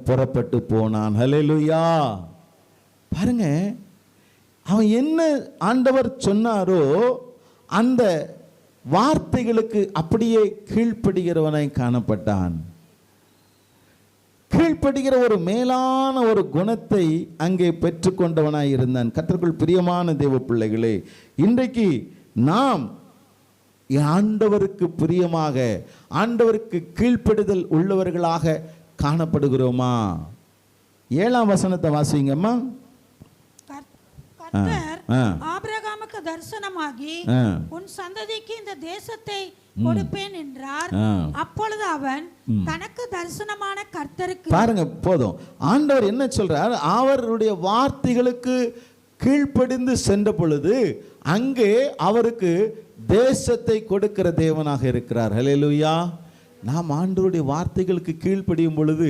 புறப்பட்டு போனான். ஹல்லேலூயா. பாருங்க, அவன் என்ன ஆண்டவர் சொன்னாரோ அந்த வார்த்தைகளுக்கு அப்படியே கீழ்ப்படுகிறவனாய் காணப்பட்டான். கீழ்ப்படுகிற ஒரு மேலான ஒரு குணத்தை அங்கே பெற்றுக்கொண்டவனாய் இருந்தான். கர்த்தருக்குள் பிரியமான தேவ பிள்ளைகளே, இன்றைக்கு நாம் ஆண்டவருக்கு பிரியமாக, ஆண்டவருக்கு கீழ்ப்படுதல் உள்ளவர்களாக காணப்படுகிறோமா? 7ஆம் வசனத்தை வாசிங்கம்மா. கர்த்தர் ஆபிரகாமுக்கு தரிசனமாகி உன் சந்ததிக்கு இந்த தேசத்தை கொடுப்பேன் என்றார். அப்பொழுது அவன் தனக்கு தரிசனமான கர்த்தருக்கு, பாருங்க போதும், ஆண்டவர் என்ன சொல்றார்? அவருடைய வார்த்தைகளுக்கு கீழ்ப்படிந்து சென்ற பொழுது அங்கே அவருக்கு தேசத்தை கொடுக்கிற தேவனாக இருக்கிறார். ஹல்லேலூயா. நாம் ஆண்டவருடைய வார்த்தைகளுக்கு கீழ்ப்படியும் பொழுது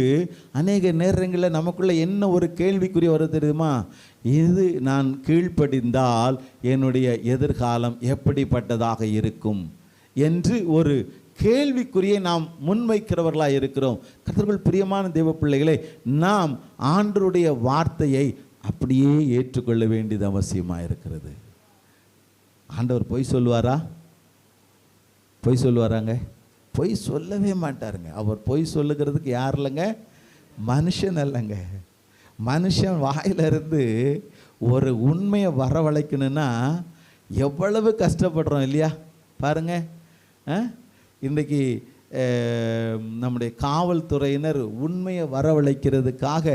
அநேக நேரங்களில் நமக்குள்ள என்ன ஒரு கேள்விக்குரிய வருது தெரியுமா? இது நான் கீழ்ப்படிந்தால் என்னுடைய எதிர்காலம் எப்படிப்பட்டதாக இருக்கும் என்று ஒரு கேள்விக்குறியை நாம் முன்வைக்கிறவர்களாக இருக்கிறோம். கர்த்தருக்குள் பிரியமான தேவ பிள்ளைகளே, நாம் ஆண்டவருடைய வார்த்தையை அப்படியே ஏற்றுக்கொள்ள வேண்டியது அவசியமாக இருக்கிறது. ஆண்டவர் பொய் சொல்லுவாரா? பொய் சொல்லுவாராங்க? பொய் சொல்லவே மாட்டாருங்க. அவர் பொய் சொல்லுகிறதுக்கு யார் இல்லைங்க? மனுஷன் அல்லங்க. மனுஷன் வாயிலிருந்து ஒரு உண்மையை வரவழைக்கணும்னா எவ்வளவு கஷ்டப்படுறோம் இல்லையா? பாருங்க, இன்றைக்கி நம்முடைய காவல்துறையினர் உண்மையை வரவழைக்கிறதுக்காக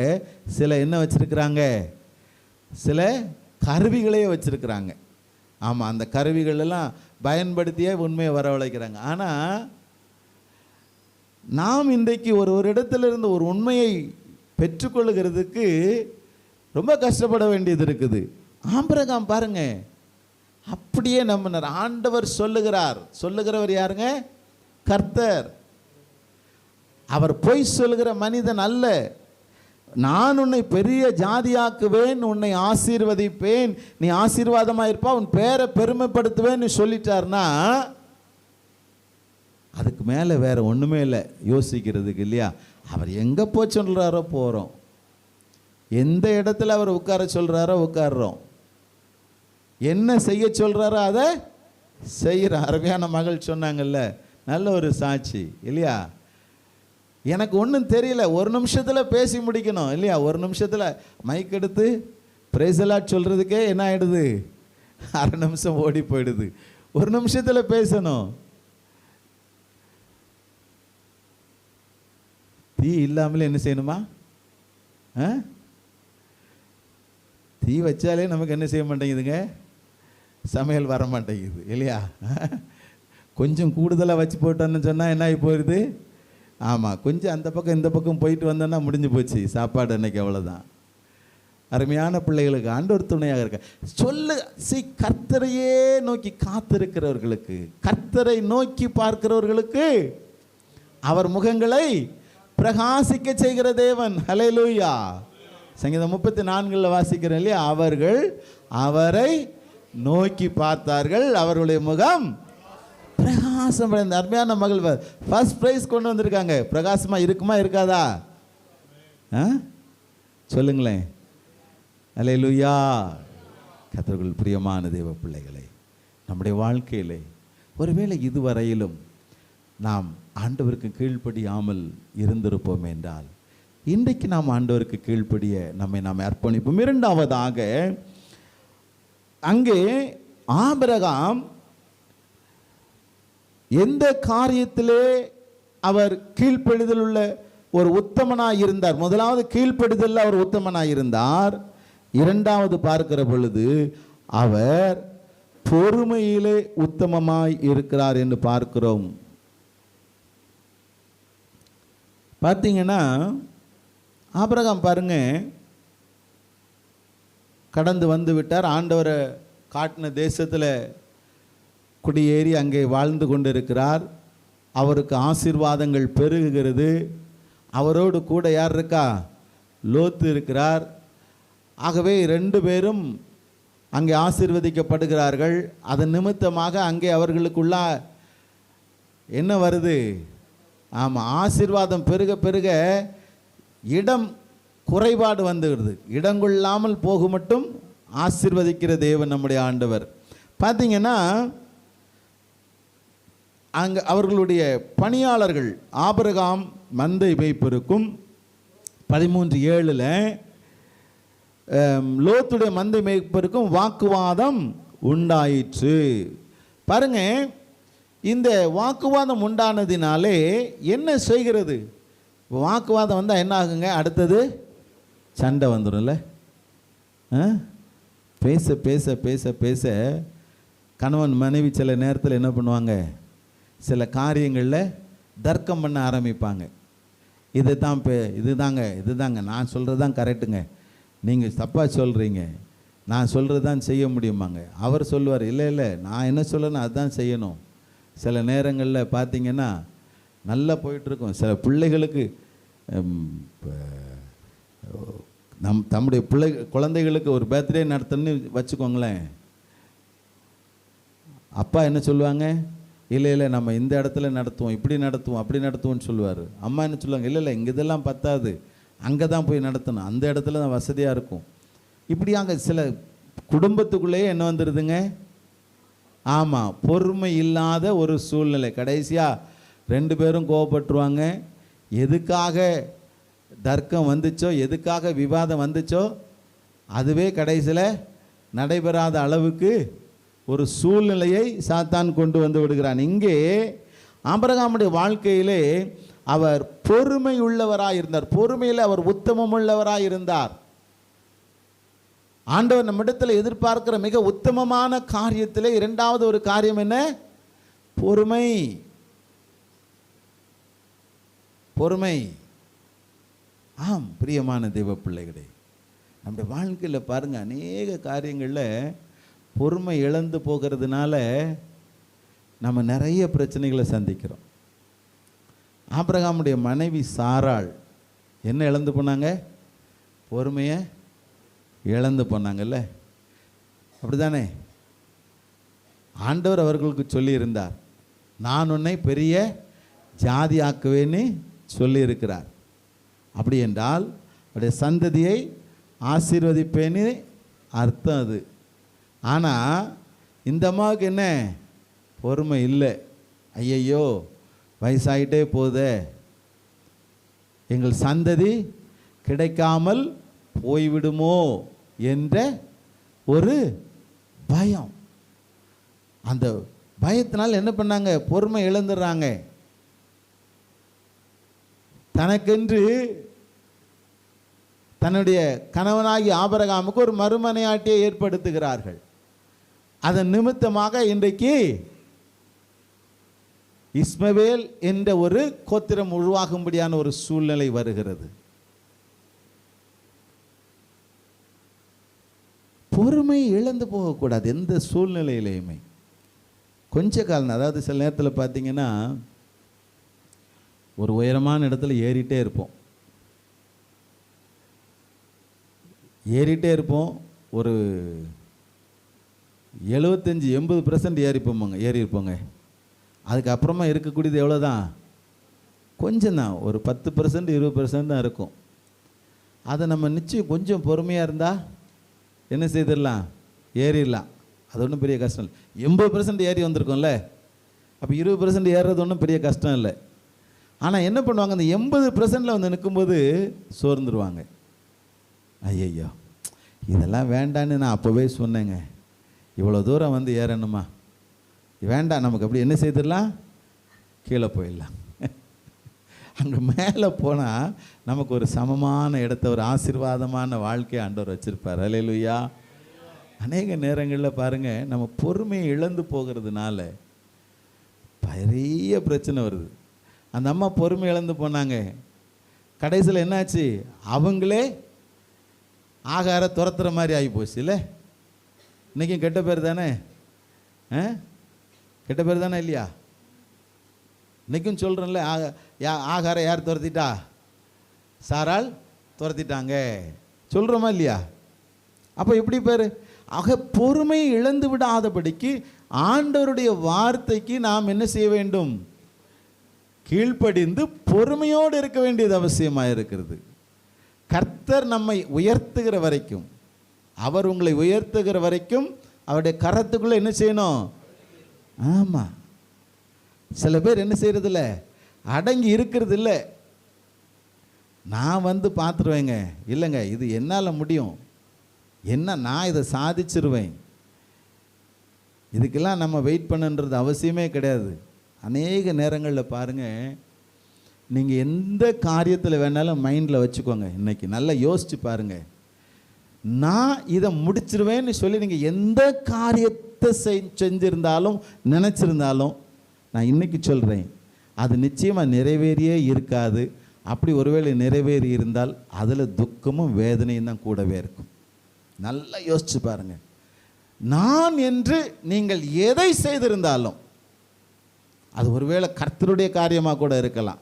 சில என்ன வச்சுருக்கிறாங்க? சில கருவிகளையே வச்சுருக்கிறாங்க. ஆமாம், அந்த கருவிகளெல்லாம் பயன்படுத்தியே உண்மையை வரவழைக்கிறாங்க. ஆனால் நாம் இன்றைக்கு ஒரு இடத்திலிருந்து ஒரு உண்மையை பெற்றுக்கொள்ளுகிறதுக்கு ரொம்ப கஷ்டப்பட வேண்டியது இருக்குது. ஆபிரகாம் பாருங்க, அப்படியே நம்பினார். ஆண்டவர் சொல்லுகிறவர் யாருங்க? கர்த்தர். அவர் பொய் சொல்லுகிற மனிதன் அல்ல. நான் உன்னை பெரிய ஜாதியாக்குவேன், உன்னை ஆசீர்வதிப்பேன், நீ ஆசீர்வாதமாக இருப்பா, உன் பேரை பெருமைப்படுத்துவேன்னு சொல்லிட்டார்னா அதுக்கு மேலே வேற ஒன்றுமே இல்லை யோசிக்கிறதுக்கு இல்லையா? அவர் எங்கே போய் சொல்கிறாரோ போகிறோம், எந்த இடத்துல அவர் உட்கார சொல்கிறாரோ உட்கார்றோம், என்ன செய்ய சொல்கிறாரோ அதை செய்கிற. அருமையான மகள் சொன்னாங்கல்ல, நல்ல ஒரு சாட்சி இல்லையா? எனக்கு ஒன்றும் தெரியல, ஒரு நிமிஷத்தில் பேசி முடிக்கணும் இல்லையா? ஒரு நிமிஷத்தில் மைக் எடுத்து பிரைசலாட் சொல்கிறதுக்கே என்ன ஆகிடுது, அரை நிமிஷம் ஓடி போயிடுது. ஒரு நிமிஷத்தில் பேசணும். தீ இல்லாமலே என்ன செய்யணுமா? தீ வச்சாலே நமக்கு என்ன செய்ய மாட்டேங்குதுங்க, சமையல் வர மாட்டேங்குது இல்லையா? கொஞ்சம் கூடுதலாக வச்சு போட்டோன்னு சொன்னால் என்ன ஆகி போயிடுது? ஆமாம், கொஞ்சம் அந்த பக்கம் இந்த பக்கம் போயிட்டு வந்தோன்னா முடிஞ்சு போச்சு சாப்பாடு அன்னைக்கு, அவ்வளோதான். அருமையான பிள்ளைகளுக்கு ஆண்டவர் துணையாக இருக்க சொல்லு. கர்த்தரையே நோக்கி காத்திருக்கிறவர்களுக்கு, கர்த்தரை நோக்கி பார்க்கிறவர்களுக்கு அவர் முகங்களை பிரகாசிக்க செய்கிற தேவன். ஹல்லேலூயா. சங்கீதம் 34 வாசிக்கிறேன் இல்லையா? அவர்கள் அவரை நோக்கி பார்த்தார்கள், அவர்களுடைய முகம் பிரகாசம் அடைந்த. அருமையான மகள் ஃபர்ஸ்ட் பிரைஸ் கொண்டு வந்திருக்காங்க. பிரகாசமா இருக்குமா இருக்காதா? சொல்லுங்களேன். அல்லேலூயா. கர்த்தருக்குள் பிரியமான தேவ பிள்ளைகளே, நம்முடைய வாழ்க்கையிலே ஒருவேளை இதுவரையிலும் நாம் ஆண்டவருக்கு கீழ்ப்படியாமல் இருந்திருப்போம் என்றால், இன்றைக்கு நாம் ஆண்டவருக்கு கீழ்ப்படிய நாம் அர்ப்பணிப்போம். இரண்டாவதாக, அங்கே ஆபிரகாம் எந்த காரியத்திலே அவர் கீழ்ப்படிதல் உள்ள ஒரு உத்தமனாய் இருந்தார்? முதலாவது கீழ்ப்படிதல் அவர் உத்தமனாய் இருந்தார். இரண்டாவது பார்க்கிற பொழுது அவர் பொறுமையிலே உத்தமமாய் இருக்கிறார் என்று பார்க்கிறோம். பார்த்தீங்கன்னா ஆபிரகாம் பாருங்க, கடந்து வந்து விட்டார். ஆண்டவரை காட்டின தேசத்தில் குடியேறி அங்கே வாழ்ந்து கொண்டிருக்கிறார். அவருக்கு ஆசீர்வாதங்கள் பெருகுகிறது. அவரோடு கூட யார் இருக்கா? லோத்து இருக்கிறார். ஆகவே 2 பேரும் அங்கே ஆசீர்வதிக்கப்படுகிறார்கள். அதன் நிமித்தமாக அங்கே அவர்களுக்குள்ள என்ன வருது? ஆமாம், ஆசீர்வாதம் பெருக பெருக இடம் குறைபாடு வந்துடுது. இடங்கொள்ளாமல் போக மட்டும் ஆசீர்வதிக்கிற தேவன் நம்முடைய ஆண்டவர். பார்த்தீங்கன்னா அங்கே அவர்களுடைய பணியாளர்கள், ஆபிரகாம் மந்தை மேய்ப்பருக்கும் 13:7 லோத்துடைய மந்தை மேய்ப்பருக்கும் வாக்குவாதம் உண்டாயிற்று. பாருங்க, இந்த வாக்குவாதம் உண்டானதினாலே என்ன செய்கிறது? வாக்குவாதம் வந்தால் என்ன ஆகுங்க? அடுத்தது சண்டை வந்துடும்ல. பேச பேச பேச பேச கணவன் மனைவி சில நேரத்தில் என்ன பண்ணுவாங்க? சில காரியங்களில் தர்க்கம் பண்ண ஆரம்பிப்பாங்க. இதுதாங்க நான் சொல்கிறது தான் கரெக்டுங்க, நீங்கள் தப்பாக சொல்கிறீங்க, நான் சொல்கிறது தான் செய்ய முடியுமாங்க. அவர் சொல்லுவார், இல்லை நான் என்ன சொல்லணும் அதுதான் செய்யணும். சில நேரங்களில் பார்த்தீங்கன்னா நல்லா போயிட்டுருக்கும். சில பிள்ளைகளுக்கு தம்முடைய குழந்தைகளுக்கு ஒரு பர்த்டே நடத்தணும்னு வச்சுக்கோங்களேன். அப்பா என்ன சொல்லுவாங்க? இல்லை நம்ம இந்த இடத்துல நடத்துவோம், இப்படி நடத்துவோம், அப்படி நடத்துவோம்னு சொல்லுவார். அம்மா என்ன சொல்லுவாங்க? இல்லை இங்கே இதெல்லாம் பத்தாது, அங்கே தான் போய் நடத்தணும், அந்த இடத்துல தான் வசதியாக இருக்கும். இப்படி அங்கே சில குடும்பத்துக்குள்ளேயே என்ன வந்துடுதுங்க? ஆமாம், பொறுமை இல்லாத ஒரு சூழ்நிலை. கடைசியாக 2 பேரும் கோவப்பட்டுருவாங்க. எதுக்காக தர்க்கம் வந்துச்சோ, எதுக்காக விவாதம் வந்துச்சோ, அதுவே கடைசியில் நடைபெறாத அளவுக்கு ஒரு சூழ்நிலையை சாத்தான் கொண்டு வந்து விடுகிறான். இங்கே ஆபிரகாமுடைய வாழ்க்கையிலே அவர் பொறுமை உள்ளவராக இருந்தார். பொறுமையில் அவர் உத்தமம் உள்ளவராக இருந்தார். ஆண்டவர் நம்மிடத்தில் எதிர்பார்க்கிற மிக உத்தமமான காரியத்திலே இரண்டாவது ஒரு காரியம் என்ன? பொறுமை. பொறுமை. ஆம், பிரியமான தெய்வ பிள்ளைகளே, நம்முடைய வாழ்க்கையில் பாருங்க, அநேக காரியங்களில் பொறுமை இழந்து போகிறதுனால நம்ம நிறைய பிரச்சனைகளை சந்திக்கிறோம். ஆபிரகாமுடைய மனைவி சாராள் என்ன இழந்து போனாங்க? பொறுமையை இழந்து போனாங்கல்ல. அப்படிதானே? ஆண்டவர் அவர்களுக்கு சொல்லியிருந்தார், நான் உன்னை பெரிய ஜாதி ஆக்குவேன்னு சொல்லியிருக்கிறார். அப்படி என்றால் அவருடைய சந்ததியை ஆசீர்வதிப்பேன்னு அர்த்தம் அது. ஆனால் இந்த அம்மாவுக்கு என்ன? பொறுமை இல்லை. ஐயையோ வயசாயிட்டே போதே, எங்கள் சந்ததி கிடைக்காமல் போய்விடுமோ என்ற ஒரு பயம். அந்த பயத்தினால் என்ன பண்ணாங்க? பொறுமை இழந்துடுறாங்க. தனக்கென்று தன்னுடைய கணவனாகி ஆபிரகாமுக்கு ஒரு மறுமனையாட்டியை ஏற்படுத்துகிறார்கள். அதன் நிமித்தமாக இன்றைக்கு இஸ்மவேல் என்ற ஒரு கோத்திரம் உருவாகும்படியான ஒரு சூழ்நிலை வருகிறது. பொறுமை இழந்து போகக்கூடாது எந்த சூழ்நிலையிலையுமே. கொஞ்ச காலம், அதாவது சில நேரத்தில் பார்த்தீங்கன்னா ஒரு உயரமான இடத்துல ஏறிட்டே இருப்போம். ஒரு 75-80% ஏறியிருப்போங்க. அதுக்கப்புறமா இருக்கக்கூடியது எவ்வளோ தான்? கொஞ்சம் தான், ஒரு 10% 20% தான் இருக்கும். அதை நம்ம நிச்சயம் கொஞ்சம் பொறுமையாக இருந்தால் என்ன செய்திடலாம்? ஏறிடலாம். அது ஒன்றும் பெரிய கஷ்டம் இல்லை. 80% ஏறி வந்திருக்கோம்ல, அப்போ 20% ஏறுறது ஒன்றும் பெரிய கஷ்டம் இல்லை. ஆனால் என்ன பண்ணுவாங்க? அந்த 80%ல் வந்து நிற்கும்போது சோர்ந்துருவாங்க. ஐயையோ, இதெல்லாம் வேண்டான்னு நான் அப்போவே சொன்னேங்க, இவ்வளோ தூரம் வந்து ஏறணுமா, வேண்டாம், நமக்கு அப்படி என்ன செய்திடலாம்? கீழே போயிடலாம். அங்கே மேலே போனால் நமக்கு ஒரு சமமான இடத்த, ஒரு ஆசீர்வாதமான வாழ்க்கையை ஆண்டவர் வச்சுருப்பார். அல்லேலூயா. அநேக நேரங்களில் பாருங்கள், நம்ம பொறுமையை இழந்து போகிறதுனால பெரிய பிரச்சனை வருது. அந்த அம்மா பொறுமை இழந்து போனாங்க. கடைசியில் என்னாச்சு? அவங்களே ஆகார துரத்துற மாதிரி ஆகி போச்சு இல்லை? இன்றைக்கும் கெட்ட பேர் தானே, கெட்ட பேர் தானே இல்லையா? இன்றைக்கும் சொல்கிறேன்ல, ஆகார யார் துரத்திட்டா? சாரால் துரத்திட்டாங்க சொல்கிறோமா இல்லையா? அப்போ எப்படி பேர்? ஆக பொறுமை இழந்து விடாதபடிக்கு ஆண்டவருடைய வார்த்தைக்கு நாம் என்ன செய்ய வேண்டும்? கீழ்ப்படிந்து பொறுமையோடு இருக்க வேண்டியது அவசியமாக இருக்கிறது. கர்த்தர் நம்மை உயர்த்துகிற வரைக்கும், அவர் உங்களை உயர்த்துகிற வரைக்கும் அவருடைய கரத்துக்குள்ளே என்ன செய்யணும்? ஆமாம். சில பேர் என்ன செய்யறதில்ல, அடங்கி இருக்கிறது இல்லை. நான் வந்து பார்த்துருவேங்க, இல்லைங்க இது என்னால் முடியும், என்ன நான் இதை சாதிச்சிருவேன், இதுக்கெல்லாம் நம்ம வெயிட் பண்ணுன்றது அவசியமே கிடையாது. அநேக நேரங்களில் பாருங்கள், நீங்கள் எந்த காரியத்தில் வேணாலும் மைண்டில் வச்சுக்கோங்க. இன்றைக்கி நல்லா யோசித்து பாருங்கள், நான் இதை முடிச்சிருவேன்னு சொல்லி நீங்கள் எந்த காரியத்தை செஞ்சிருந்தாலும் நினச்சிருந்தாலும் நான் இன்றைக்கி சொல்கிறேன், அது நிச்சயமாக நிறைவேறியே இருக்காது. அப்படி ஒருவேளை நிறைவேறி இருந்தால் அதில் துக்கமும் வேதனையும் தான் கூடவே இருக்கும். நல்லா யோசிச்சு பாருங்கள். நான் என்று நீங்கள் எதை செய்திருந்தாலும், அது ஒருவேளை கர்த்தருடைய காரியமாக கூட இருக்கலாம்.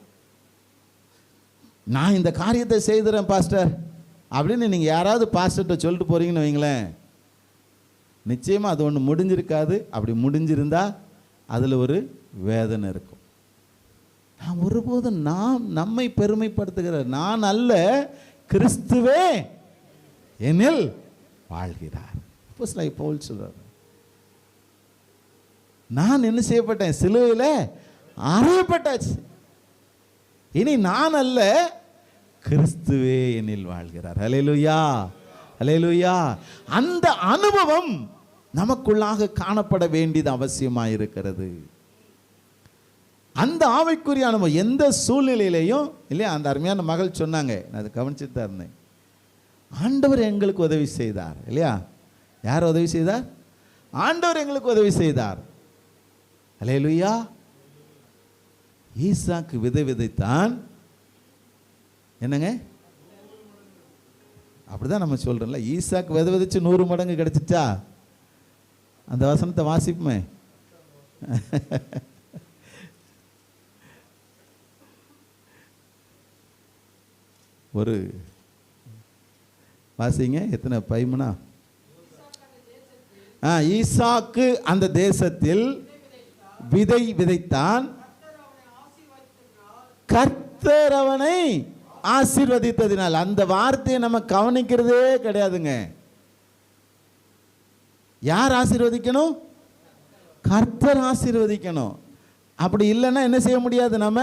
நான் இந்த காரியத்தை செய்துறேன் பாஸ்டர் அப்படின்னு நீங்கள் யாராவது பாஸ்டர்கிட்ட சொல்லிட்டு போகிறீங்கன்னு வைங்களேன், நிச்சயமாக அது ஒன்று முடிஞ்சிருக்காது. அப்படி முடிஞ்சிருந்தா அதில் ஒரு வேதனை இருக்கும். நாம் ஒருபோதும் நம்மை பெருமைப்படுத்துகிற நான் அல்ல, கிறிஸ்துவே என்னில் வாழ்கிறார். பவுல் சொல்றார், நான் என்ன செய்யப்பட்டேன்? சிலுவையில் அறையப்பட்டாச்சு. இனி நான் அல்ல, கிறிஸ்துவே என்னில் வாழ்கிறார். அல்லேலூயா, அல்லேலூயா. அந்த அனுபவம் நமக்குள்ளாக காணப்பட வேண்டியது அவசியமாக இருக்கிறது. அந்த ஆவிக்குரிய அனுபவம் எந்த சூழ்நிலையிலையும் இல்லையா? அந்த அருமையான மகள் சொன்னாங்க, நான் அதை கவனிச்சுட்டு தான் இருந்தேன். ஆண்டவர் எங்களுக்கு உதவி செய்தார் இல்லையா? யார் உதவி செய்தார்? ஆண்டவர் எங்களுக்கு உதவி செய்தார். அல்லேலூயா. ஈசாக்கு விதை விதைத்தான். என்னங்க அப்படிதான் நம்ம சொல்றோம்ல, ஈசாக்கு விதை விதைச்சு 100 மடங்கு கிடைச்சிச்சா? அந்த வசனத்தை வாசிப்புமே. ஒரு வாசிங்க, எத்தனை பைமனா? ஈசாக்கு அந்த தேசத்தில் விதை விதைத்தான், கர்த்தர் அவனை ஆசீர்வதித்ததினால். அந்த வார்த்தையை நம்ம கவனிக்கிறதே கிடையாதுங்க. யார் ஆசீர்வதிக்கணும்? கர்த்தர் ஆசீர்வதிக்கணும். அப்படி இல்லைன்னா என்ன செய்ய முடியாது, நம்ம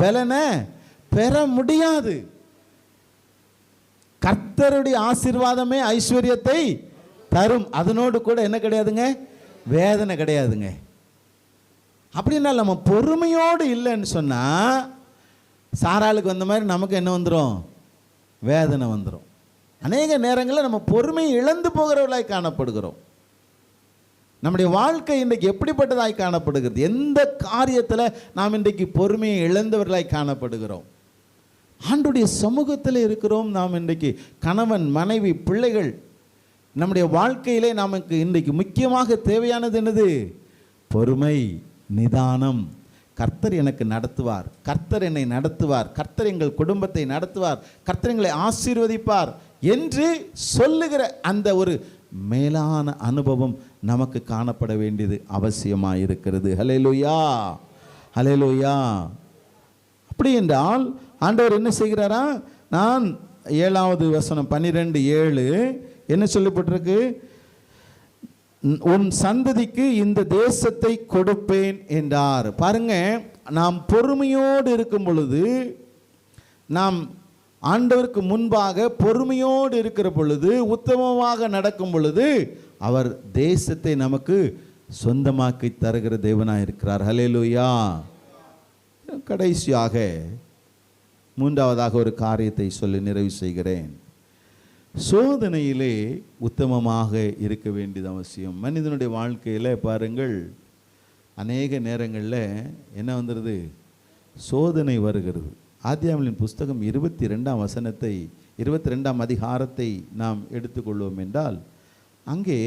பலனை பெற முடியாது. கர்த்தருடைய ஆசீர்வாதமே ஐஸ்வர்யத்தை தரும். அதனோடு கூட என்ன கிடையாதுங்க, வேதனை கிடையாதுங்க. அப்படின்னா நம்ம பொறுமையோடு இல்லைன்னு சொன்னா சாராளுக்கு வந்த மாதிரி நமக்கு என்ன வந்துடும், வேதனை வந்துடும். அநேக நேரங்களில் நம்ம பொறுமையை இழந்து போகிறவர்களாய் காணப்படுகிறோம். நம்முடைய வாழ்க்கை இன்றைக்கு எப்படிப்பட்டதாய் காணப்படுகிறது? எந்த காரியத்தில் நாம் இன்றைக்கு பொறுமையை இழந்தவர்களாய் காணப்படுகிறோம்? ஆண்டுடைய சமூகத்தில் இருக்கிறோம். நாம் இன்றைக்கு கணவன், மனைவி, பிள்ளைகள், நம்முடைய வாழ்க்கையிலே நமக்கு இன்றைக்கு முக்கியமாக தேவையானது என்னது? பொறுமை, நிதானம். கர்த்தர் எனக்கு நடத்துவார், கர்த்தர் என்னை நடத்துவார், கர்த்தர் எங்கள் குடும்பத்தை நடத்துவார், கர்த்தர் எங்களை ஆசீர்வதிப்பார் என்று சொல்லுகிற அந்த ஒரு மேலான அனுபவம் நமக்கு காணப்பட வேண்டியது அவசியமாக இருக்கிறது. ஹல்லேலூயா, ஹல்லேலூயா. அப்படி என்றால் ஆண்டவர் என்ன செய்கிறாரா? நான் 7வது வசனம் 12:7 என்ன சொல்லப்பட்டிருக்கு? உன் சந்ததிக்கு இந்த தேசத்தை கொடுப்பேன் என்றார். பாருங்க, நாம் பொறுமையோடு இருக்கும் பொழுது, நாம் ஆண்டவருக்கு முன்பாக பொறுமையோடு இருக்கிற பொழுது, உத்தமமாக நடக்கும் பொழுது, அவர் தேசத்தை நமக்கு சொந்தமாக்கி தருகிற தேவனாக இருக்கிறார். ஹல்லேலூயா. கடைசியாக 3வதாக ஒரு காரியத்தை சொல்லி நிறைவு செய்கிறேன். சோதனையிலே உத்தமமாக இருக்க வேண்டியது அவசியம். மனிதனுடைய வாழ்க்கையில் பாருங்கள், அநேக நேரங்களில் என்ன வந்துடுது? சோதனை வருகிறது. ஆதியாகமத்தின் புஸ்தகம் 22ஆம் வசனத்தை, 22ஆம் அதிகாரத்தை நாம் எடுத்துக்கொள்வோம் என்றால், அங்கே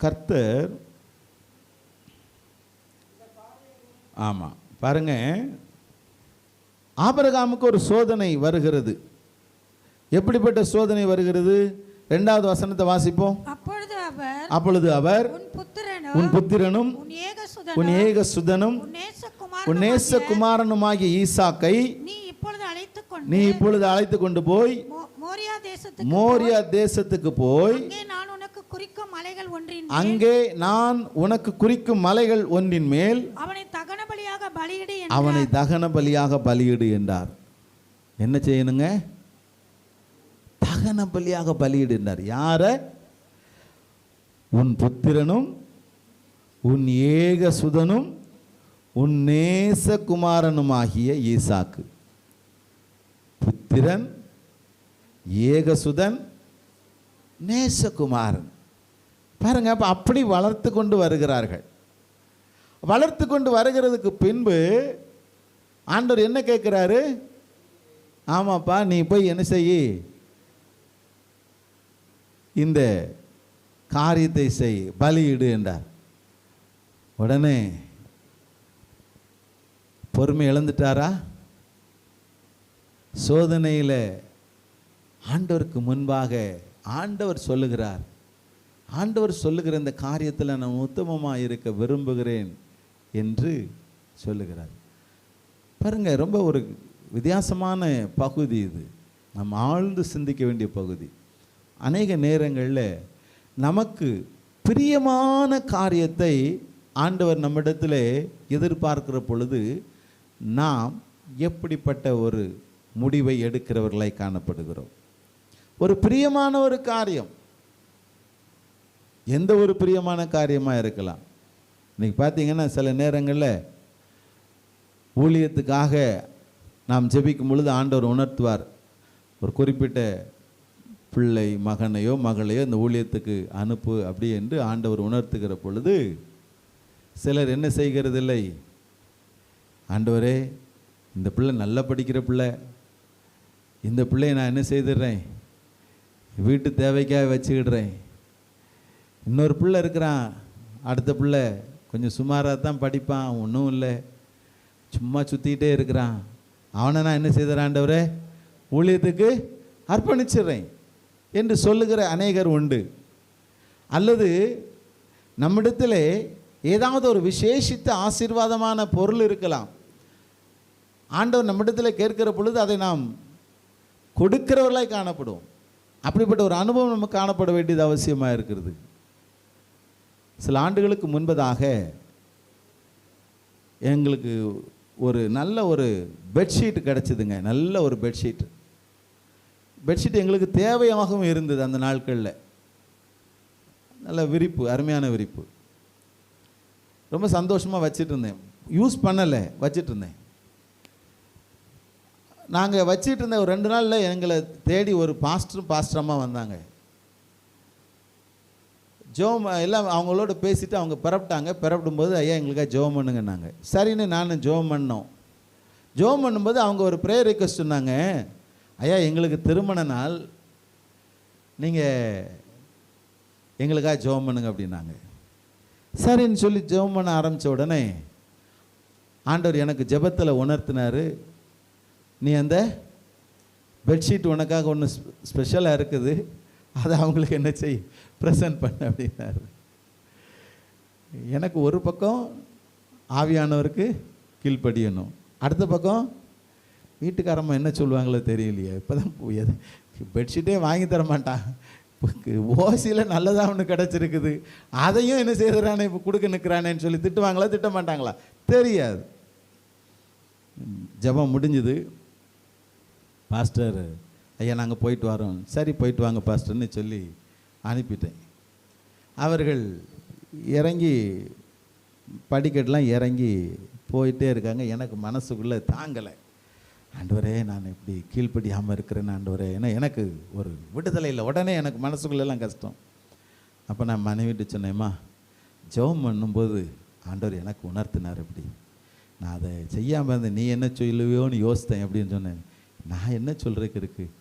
கர்த்தர், ஆமாம் பாருங்க, ஆபிரகாமுக்கு ஒரு சோதனை வருகிறது. எப்படிப்பட்ட சோதனை வருகிறது? 2வது வசனத்தை வாசிப்போம். அப்பொழுது அவர் உன் புத்திரனும் உன் ஏகசுதனும் உன் நேசகுமாரனுமாகிய ஈசாக்கை நீ இப்பொழுது அழைத்து கொண்டு போய் மோரியா தேசத்துக்கு போய் அங்கே நான் உனக்கு குறிக்கும் மலைகள் ஒன்றின் மேல் அவனை தகன பலியாக பலியிடு என்றார். என்ன செய்யணுங்க? தகன பலியாக பலியிடு என்றார். யார? உன் புத்திரனும் உன் ஏகசுதனும் உன் நேசகுமாரனுமாகிய ஈசாக்கு. புத்திரன், ஏகசுதன், நேசகுமாரன். பாருங்க, அப்ப அப்படி வளர்த்து கொண்டு வருகிறார்கள். வளர்த்து கொண்டு வருகிறதுக்கு பின்பு ஆண்டவர் என்ன கேட்கிறாரு? ஆமாப்பா, நீ போய் என்ன செய்ய, இந்த காரியத்தை செய், பலியிடு என்றார். உடனே பொறுமை இழந்துட்டாரா? சோதனையில் ஆண்டவருக்கு முன்பாக ஆண்டவர் சொல்லுகிறார், ஆண்டவர் சொல்லுகிற இந்த காரியத்தில் நான் உத்தமமாக இருக்க விரும்புகிறேன் என்று சொல்லுகிறார். பாருங்க, ரொம்ப ஒரு வித்தியாசமான பகுதி இது. நம்ம ஆழ்ந்து சிந்திக்க வேண்டிய பகுதி. அநேக நேரங்களில் நமக்கு பிரியமான காரியத்தை ஆண்டவர் நம்மிடத்தில் எதிர்பார்க்கிற பொழுது நாம் எப்படிப்பட்ட ஒரு முடிவை எடுக்கிறவர்களாய் காணப்படுகிறோம். ஒரு பிரியமான ஒரு காரியம், எந்த ஒரு பிரியமான காரியமாக இருக்கலாம். இன்றைக்கி பார்த்தீங்கன்னா சில நேரங்களில் ஊழியத்துக்காக நாம் ஜெபிக்கும் பொழுது ஆண்டவர் உணர்த்துவார், ஒரு குறிப்பிட்ட பிள்ளை, மகனையோ மகளையோ இந்த ஊழியத்துக்கு அனுப்பு அப்படி என்று ஆண்டவர் உணர்த்துகிற பொழுது சிலர் என்ன செய்கிறதில்லை, ஆண்டவரே இந்த பிள்ளை நல்லா படிக்கிற பிள்ளை, இந்த பிள்ளையை நான் என்ன செய்திடுறேன், வீட்டு தேவைக்காக வச்சுக்கிடுறேன். இன்னொரு பிள்ளை இருக்கிறான், அடுத்த பிள்ளை கொஞ்சம் சுமாராக தான் படிப்பான், ஒன்றும் இல்லை, சும்மா சுற்றிக்கிட்டே இருக்கிறான், அவனை நான் என்ன செய்தேன் ஆண்டவரே, ஊழியத்துக்கு அர்ப்பணிச்சிடுறேன் என்று சொல்லுகிற அநேகர் உண்டு. அல்லது நம்மிடத்தில் ஏதாவது ஒரு விசேஷித்த ஆசீர்வாதமான பொருள் இருக்கலாம். ஆண்டவர் நம்மிடத்தில் கேட்கிற பொழுது அதை நாம் கொடுக்கிறவர்களாய் காணப்படுவோம். அப்படிப்பட்ட ஒரு அனுபவம் நமக்கு காணப்பட வேண்டியது அவசியமாக இருக்கிறது. சில ஆண்டுகளுக்கு முன்பதாக எங்களுக்கு ஒரு நல்ல ஒரு பெட்ஷீட் கிடச்சிதுங்க. நல்ல ஒரு பெட்ஷீட் எங்களுக்கு தேவையாகவும் இருந்தது அந்த நாட்களில். நல்ல விரிப்பு, அருமையான விரிப்பு. ரொம்ப சந்தோஷமாக வச்சிட்டு இருந்தேன். யூஸ் பண்ணலை, வச்சிட்டு இருந்தேன். நாங்கள் வச்சிட்டு இருந்த ஒரு 2 நாளில் எங்களை தேடி ஒரு பாஸ்டரம்மா வந்தாங்க. ஜோம் எல்லாம் அவங்களோட பேசிவிட்டு அவங்க பிறப்பிடும்போது ஐயா எங்களுக்காக ஜோம் பண்ணுங்கன்னாங்க. சரின்னு நான் ஜோம் பண்ணோம். ஜோம் பண்ணும்போது அவங்க ஒரு ப்ரேயர் ரிக்வெஸ்ட் சொன்னாங்க. ஐயா எங்களுக்கு திருமண நாள், நீங்கள் எங்களுக்காக ஜோம் பண்ணுங்க அப்படின்னாங்க. சரின்னு சொல்லி ஜோம் பண்ண ஆரம்பித்த உடனே ஆண்டவர் எனக்கு ஜெபத்தில் உணர்த்தினார், நீ அந்த பெட்ஷீட் உனக்காக ஒன்று ஸ்பெஷலாக இருக்குது, அதை அவங்களுக்கு என்ன செய், ப்ரெசன்ட் பண்ண அப்படின்னாரு. எனக்கு ஒரு பக்கம் ஆவியானவருக்கு கீழ்ப்படியணும், அடுத்த பக்கம் வீட்டுக்காரம்மா என்ன சொல்லுவாங்களோ தெரியலையே. இப்போ தான் பெட்ஷீட்டே வாங்கி தர மாட்டான், ஓசியில் நல்லதாக ஒன்று கிடச்சிருக்குது, அதையும் என்ன செய்கிறானே இப்போ கொடுக்க நிற்கிறானேன்னு சொல்லி திட்டுவாங்களா திட்ட மாட்டாங்களா தெரியாது. ஜெபம் முடிஞ்சுது. பாஸ்டர் ஐயா நாங்கள் போயிட்டு வரோம். சரி போயிட்டு வாங்க பாஸ்டர்னு சொல்லி அனுப்பிட்டேன். அவர்கள் இறங்கி படிக்கட்டெலாம் இறங்கி போயிட்டே இருக்காங்க. எனக்கு மனசுக்குள்ளே தாங்கலை. ஆண்டவரே நான் இப்படி கீழ்ப்படியாமல் இருக்கிறேன்னு ஆண்டவரே, ஏன்னா எனக்கு ஒரு விடுதலை இல்லை. உடனே எனக்கு மனசுக்குள்ளெல்லாம் கஷ்டம். அப்போ நான் மனைவிட்டு சொன்னேம்மா, ஜெபம் பண்ணும்போது ஆண்டவர் எனக்கு உணர்த்தினார், இப்படி நான் அதை செய்யாமல் இருந்தேன், நீ என்ன சொல்லுவியோன்னு யோசித்தேன் அப்படின்னு சொன்னேன். நான் என்ன சொல்கிறதுக்கு இருக்குது,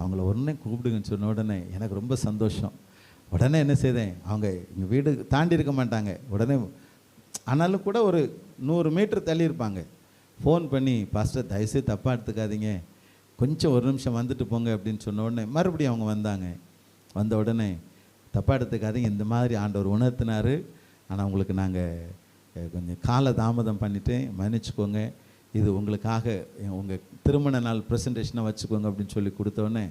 அவங்கள உடனே கூப்பிடுங்கன்னு சொன்ன உடனே எனக்கு ரொம்ப சந்தோஷம். உடனே என்ன செய்தேன், அவங்க இங்கே வீடு தாண்டி இருக்க மாட்டாங்க, உடனே ஆனாலும் கூட ஒரு 100 மீட்டர் தள்ளி இருப்பாங்க. ஃபோன் பண்ணி பாஸ்டர் தயவுசெய்து தப்பாக எடுத்துக்காதீங்க, கொஞ்சம் ஒரு நிமிஷம் வந்துட்டு போங்க அப்படின்னு சொன்ன உடனே மறுபடியும் அவங்க வந்தாங்க. வந்த உடனே தப்பாக எடுத்துக்காதீங்க, இந்த மாதிரி ஆண்டவர் உணர்த்தினார், ஆனால் உங்களுக்கு நாங்கள் கொஞ்சம் கால தாமதம் பண்ணிவிட்டேன், மன்னிச்சுக்கோங்க, இது உங்களுக்காக உங்கள் திருமண நாள் ப்ரெசன்டேஷனை வச்சுக்கோங்க அப்படின்னு சொல்லி கொடுத்தோடனே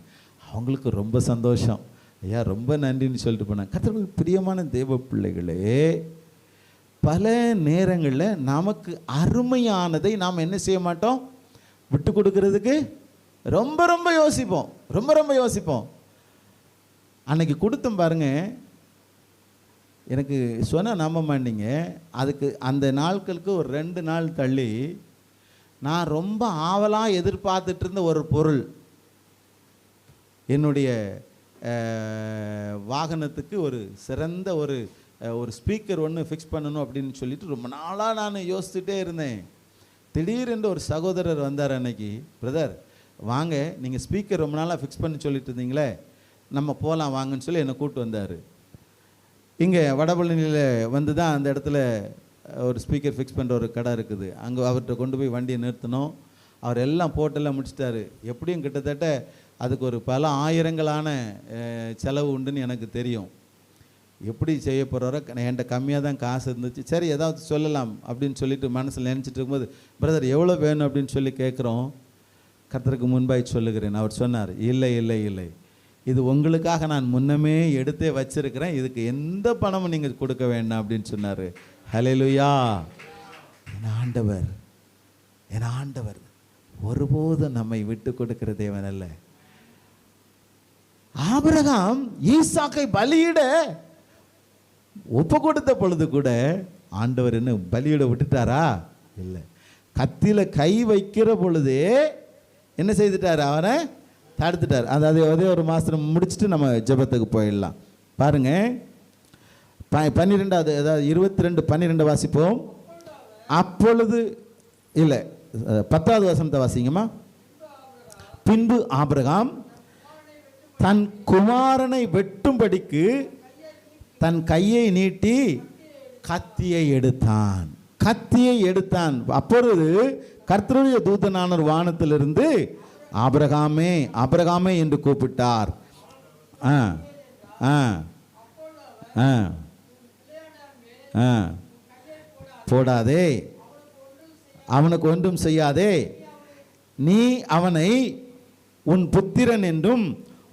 அவங்களுக்கு ரொம்ப சந்தோஷம். ஐயா ரொம்ப நன்றின்னு சொல்லிட்டு போனாங்க. கர்த்தருக்கு பிரியமான தேவ பிள்ளைகளே, பல நேரங்களில் நமக்கு அருமையானதை நாம் என்ன செய்ய மாட்டோம், விட்டு கொடுக்கறதுக்கு ரொம்ப ரொம்ப யோசிப்போம், ரொம்ப யோசிப்போம். அன்னைக்கு கொடுத்தோம் பாருங்க, எனக்கு சொன்னால் நம்ப மாட்டீங்க, அதுக்கு அந்த நாட்களுக்கு ஒரு 2 நாள் தள்ளி நான் ரொம்ப ஆவலாக எதிர்பார்த்துட்டு இருந்த ஒரு பொருள், என்னுடைய வாகனத்துக்கு ஒரு சிறந்த ஒரு ஸ்பீக்கர் ஒன்று ஃபிக்ஸ் பண்ணணும் அப்படின்னு சொல்லிட்டு ரொம்ப நாளாக நான் யோசிச்சுட்டே இருந்தேன். திடீரென்று ஒரு சகோதரர் வந்தார் அன்னைக்கு, பிரதர் வாங்க, நீங்கள் ஸ்பீக்கர் ரொம்ப நாளாக ஃபிக்ஸ் பண்ணி சொல்லிட்டு இருந்தீங்களே, நம்ம போகலாம் வாங்கன்னு சொல்லி என்னை கூப்பிட்டு வந்தார். இங்கே வடபழனியில் வந்து தான் அந்த இடத்துல ஒரு ஸ்பீக்கர் ஃபிக்ஸ் பண்ணுற ஒரு கடை இருக்குது. அங்கே அவர்கிட்ட கொண்டு போய் வண்டியை நிறுத்தினோம். அவர் எல்லாம் போட்டெல்லாம் முடிச்சிட்டாரு. எப்படியும் கிட்டத்தட்ட அதுக்கு ஒரு பல ஆயிரங்களான செலவு உண்டுன்னு எனக்கு தெரியும். எப்படி செய்ய போகிறாரோ, என்கிட்ட கம்மியாக தான் காசு இருந்துச்சு, சரி ஏதாவது சொல்லலாம் அப்படின்னு சொல்லிட்டு மனசில் நினச்சிட்டு இருக்கும்போது, பிரதர் எவ்வளோ வேணும் அப்படின்னு சொல்லி கேட்குறோம். கர்த்தருக்கு முன்பாய் சொல்லுகிறேன். அவர் சொன்னார், இல்லை இல்லை இல்லை, இது உங்களுக்காக நான் முன்னமே எடுத்தே வச்சிருக்கிறேன், இதுக்கு எந்த பணமும் நீங்கள் கொடுக்க வேண்டாம் அப்படின்னு சொன்னார். ஹல்லேலூயா. என் ஆண்டவர் ஒருபோதும் நம்மை விட்டு கொடுக்கிற தேவன் அல்ல. ஆபிரகாம் ஈசாக்கை பலியிட ஒப்பு கொடுத்த பொழுது கூட ஆண்டவர் என்ன பலியிட விட்டுட்டாரா? இல்லை. கத்தியில கை வைக்கிற பொழுதே என்ன செய்துட்டார், அவனை தடுத்துட்டார். அதாவது அதே ஒரு மாதம் முடிச்சுட்டு நம்ம ஜெபத்துக்கு போயிடலாம். பாருங்க 12வது, அதாவது 22:12 வாசிப்போம். அப்பொழுது இல்லை 10வது வசனத்தை வாசிங்கம்மா. பின்பு ஆபிரகாம் தன் குமாரனை வெட்டும்படிக்கு தன் கையை நீட்டி கத்தியை எடுத்தான். அப்பொழுது கர்த்தருடைய தூதனானவர் வானத்திலிருந்து ஆபிரகாமே ஆபிரகாமே என்று கூப்பிட்டார். போடாதே, அவனுக்கு ஒன்றும் செய்யாதே, நீ அவனை உன் புத்திரன் என்றும்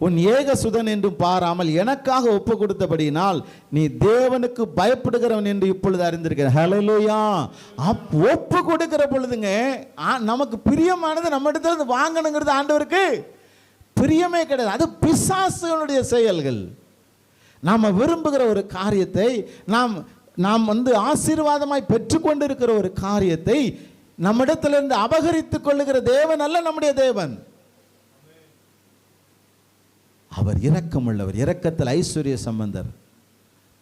உன் ஏகசுதன் என்றும் பாராமல் எனக்காக ஒப்பு கொடுத்தபடியினால் நீ தேவனுக்கு பயப்படுகிறவன் என்று இப்பொழுது அறிந்திருக்கிற. ஹல்லேலூயா. ஒப்பு கொடுக்கிற பொழுதுங்க நமக்கு பிரியமானது நம்ம இடத்துல வாங்கணுங்கிறது ஆண்டவருக்கு பிரியமே கிடையாது. அது பிசாசுகளுடைய செயல்கள். நாம் விரும்புகிற ஒரு காரியத்தை நாம் ஆசீர்வாதமாய் பெற்றுக்கொண்டு இருக்கிற ஒரு காரியத்தை நம்மிடத்திலிருந்து அபகரித்துக் கொள்ளுகிற தேவன் அல்ல நம்முடைய தேவன். அவர் இரக்கமுள்ளவர், இரக்கத்தில் ஐஸ்வர்ய சம்பந்தர்,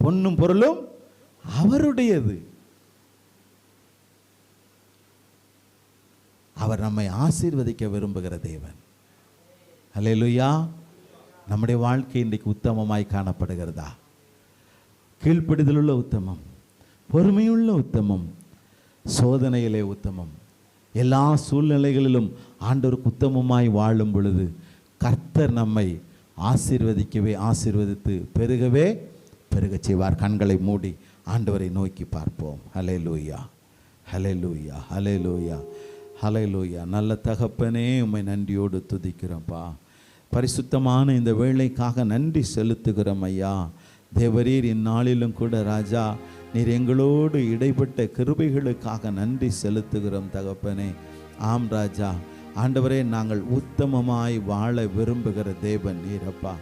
பொன்னும் பொருளும் அவருடையது. அவர் நம்மை ஆசீர்வதிக்க விரும்புகிற தேவன். அல்லேலூயா. நம்முடைய வாழ்க்கை இன்றைக்கு உத்தமமாய் காணப்படுகிறதா? கீழ்ப்படிதலுள்ள உத்தமம், பொறுமையுள்ள உத்தமம், சோதனையிலே உத்தமம், எல்லா சூழ்நிலைகளிலும் ஆண்டவருக்கு உத்தமமாய் வாழும் பொழுது கர்த்தர் நம்மை ஆசீர்வதித்து பெருகவே பெருகச் செய்வார். கண்களை மூடி ஆண்டவரை நோக்கி பார்ப்போம். ஹல்லேலூயா, ஹல்லேலூயா, ஹல்லேலூயா, ஹல்லேலூயா. நல்ல தகப்பனே, உம்மை நன்றியோடு துதிக்கிறோம்ப்பா. பரிசுத்தமான இந்த வேளைக்காக நன்றி செலுத்துகிறோம் ஐயா. தேவரீர் இந்நாளிலும் கூட ராஜா நீர் எங்களோடு இடைப்பட்ட கிருபைகளுக்காக நன்றி செலுத்துகிறோம் தகப்பனே. ஆம் ராஜா, ஆண்டவரே, நாங்கள் உத்தமமாய் வாழ விரும்புகிற தேவன் நீரப்பா.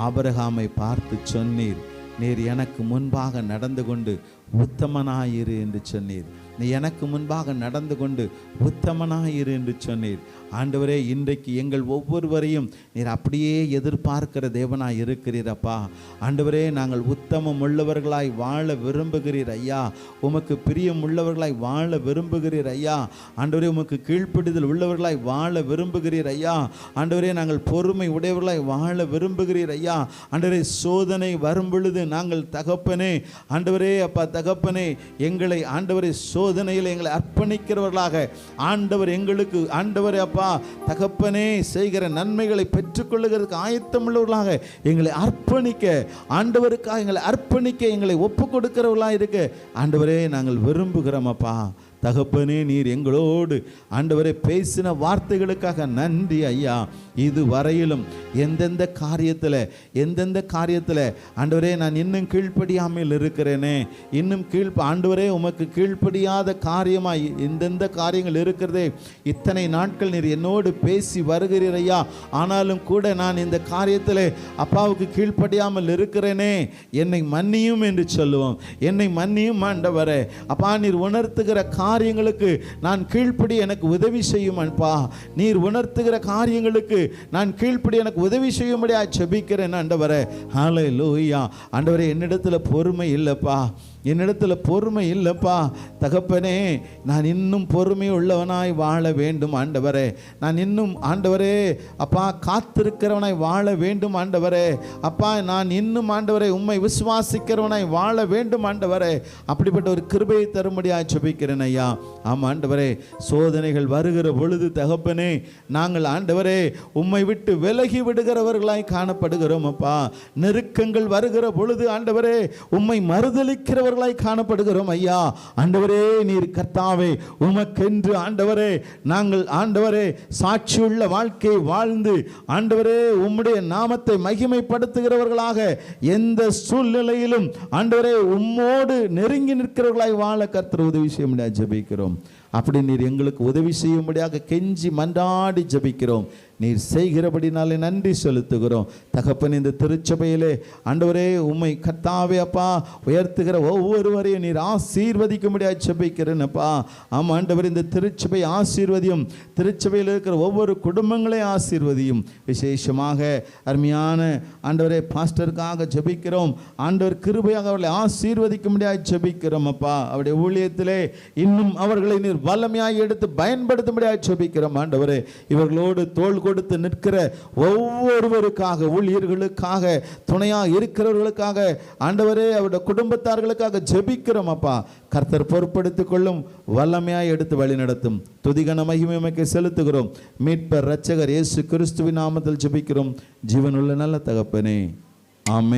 ஆபிரகாமை பார்த்து சொன்னீர், நீர் எனக்கு முன்பாக நடந்து கொண்டு உத்தமனாயிரு என்று சொன்னீர். நீ எனக்கு முன்பாக நடந்து கொண்டு உத்தமனாயிரு என்று சொன்னீர். ஆண்டவரே, இன்றைக்கு எங்கள் ஒவ்வொருவரையும் நீர் அப்படியே எதிர்பார்க்கிற தேவனாய் இருக்கிறீரப்பா. ஆண்டவரே, நாங்கள் உத்தமம் உள்ளவர்களாய் வாழ விரும்புகிறீர் ஐயா. உமக்கு பிரியம் உள்ளவர்களாய் வாழ விரும்புகிறீர் ஐயா. ஆண்டவரே, உமக்கு கீழ்ப்படிதல் உள்ளவர்களாய் வாழ விரும்புகிறீர் ஐயா. ஆண்டவரே, நாங்கள் பொறுமை உடையவர்களாய் வாழ விரும்புகிறீர் ஐயா. ஆண்டவரே, சோதனை வரும் பொழுது நாங்கள் தகப்பனே, ஆண்டவரே அப்பா தகப்பனே, எங்களை ஆண்டவரே சோதனையில் எங்களை அர்ப்பணிக்கிறவர்களாக ஆண்டவர் எங்களுக்கு ஆண்டவரே அப்பா தகப்பனே செய்கிற நன்மைகளை பெற்றுக்கொள்ளுகிறதுக்கு ஆயத்தமுள்ளவர்களாக எங்களை அர்ப்பணிக்க, ஆண்டவருக்காக எங்களை அர்ப்பணிக்க, எங்களை ஒப்பு கொடுக்கிறவர்களாக இருக்க ஆண்டவரே நாங்கள் விரும்புகிறோம் அப்பா. தகப்பனே, நீர் எங்களோடு ஆண்டவரே பேசின வார்த்தைகளுக்காக நன்றி ஐயா. இதுவரையிலும் எந்தெந்த காரியத்தில் ஆண்டவரே நான் இன்னும் கீழ்ப்படியாமல் இருக்கிறேனே, இன்னும் ஆண்டவரே உமக்கு கீழ்ப்படியாத காரியமாய் எந்தெந்த காரியங்கள் இருக்கிறதே, இத்தனை நாட்கள் நீர் என்னோடு பேசி வருகிறீர் ஐயா. ஆனாலும் கூட நான் இந்த காரியத்தில் அப்பாவுக்கு கீழ்ப்படியாமல் இருக்கிறேனே, என்னை மன்னியும் என்று சொல்லுவோம். என்னை மன்னியும் ஆண்டவரே அப்பா. நீர் உணர்த்துகிற காரியங்களுக்கு நான் கீழ்ப்படி எனக்கு உதவி செய்யும் அப்பா. நீர் உணர்த்துகிற காரியங்களுக்கு நான் கீழ்ப்படி எனக்கு உதவி செய்யும்படியா ஜெபிக்கிறேன் ஆண்டவரே. ஹல்லேலூயா. ஆண்டவரே, என்னிடத்தில் பொறுமை இல்லைப்பா, என்னிடத்தில் பொறுமை இல்லைப்பா தகப்பனே. நான் இன்னும் பொறுமை உள்ளவனாய் வாழ வேண்டும் ஆண்டவரே. நான் இன்னும் ஆண்டவரே அப்பா காத்திருக்கிறவனாய் வாழ வேண்டும் ஆண்டவரே அப்பா. நான் இன்னும் ஆண்டவரே உம்மை விசுவாசிக்கிறவனாய் வாழ வேண்டும் ஆண்டவரே. அப்படிப்பட்ட ஒரு கிருபையை தரும்படியாக ஜெபிக்கிறேன் ஐயா. ஆமாம் ஆண்டவரே, சோதனைகள் வருகிற பொழுது தகப்பனே நாங்கள் ஆண்டவரே உம்மை விட்டு விலகி விடுகிறவர்களாய் காணப்படுகிறோம் அப்பா. நெருக்கங்கள் வருகிற பொழுது ஆண்டவரே உம்மை மறுதலிக்கிறவர் காணப்படுகிறோம் ஐயா. ஆண்டவரே, நீர் கர்த்தாவே உமக்கென்று ஆண்டவரே நாங்கள் ஆண்டவரே சாட்சியுள்ள வாழ்க்கை வாழ்ந்து ஆண்டவரே உம்முடைய நாமத்தை மகிமைப்படுத்துகிறவர்களாக எந்த சூழ்நிலையிலும் ஆண்டவரே உம்மோடு நெருங்கி நிற்கிறவர்களாய் வாழ கர்த்தர் உதவி செய்ய முடியாது ஜெபிக்கிறோம். அப்படி நீர் எங்களுக்கு உதவி செய்யும்படியாக கெஞ்சி மன்றாடி ஜெபிக்கிறோம். நீர் செய்கிறபடினாலே நன்றி செலுத்துகிறோம் தகப்பன். இந்த திருச்சபையிலே ஆண்டவரே உம்மை கர்த்தாவே அப்பா உயர்த்துகிற ஒவ்வொருவரையும் நீர் ஆசீர்வதிக்கும்படியாக ஜெபிக்கிறேன் அப்பா. ஆமாம் ஆண்டவர், இந்த திருச்சபை ஆசீர்வதியும், திருச்சபையில் இருக்கிற ஒவ்வொரு குடும்பங்களையும் ஆசீர்வதியும். விசேஷமாக அருமையான ஆண்டவரே பாஸ்டருக்காக ஜெபிக்கிறோம். ஆண்டவர் கிருபையாக அவர்களை ஆசீர்வதிக்கும்படியாக ஜெபிக்கிறோம் அப்பா. அவருடைய ஊழியத்திலே இன்னும் அவர்களை நீர் வல்லமையாக எடுத்து பயன்படுத்தும்படியாக ஜெபிக்கிறோம் ஆண்டவரே. இவர்களோடு தோள் கொடுத்து நிற்கிற ஒவ்வொருவருக்காக, ஊழியர்களுக்காக, துணையாக இருக்கிறவர்களுக்காக ஆண்டவரே அவருடைய குடும்பத்தார்களுக்காக ஜெபிக்கிறோம் அப்பா. கர்த்தர் பொறுப்படுத்திக் கொள்ளும், வல்லமையாக எடுத்து வழி நடத்தும். துதிகன மகிமைக்கு செலுத்துகிறோம். மீட்பர் இரட்சகர் இயேசு கிறிஸ்துவின் நாமத்தில் ஜெபிக்கிறோம் ஜீவனுள்ள நல்ல தகப்பனே, ஆமென்.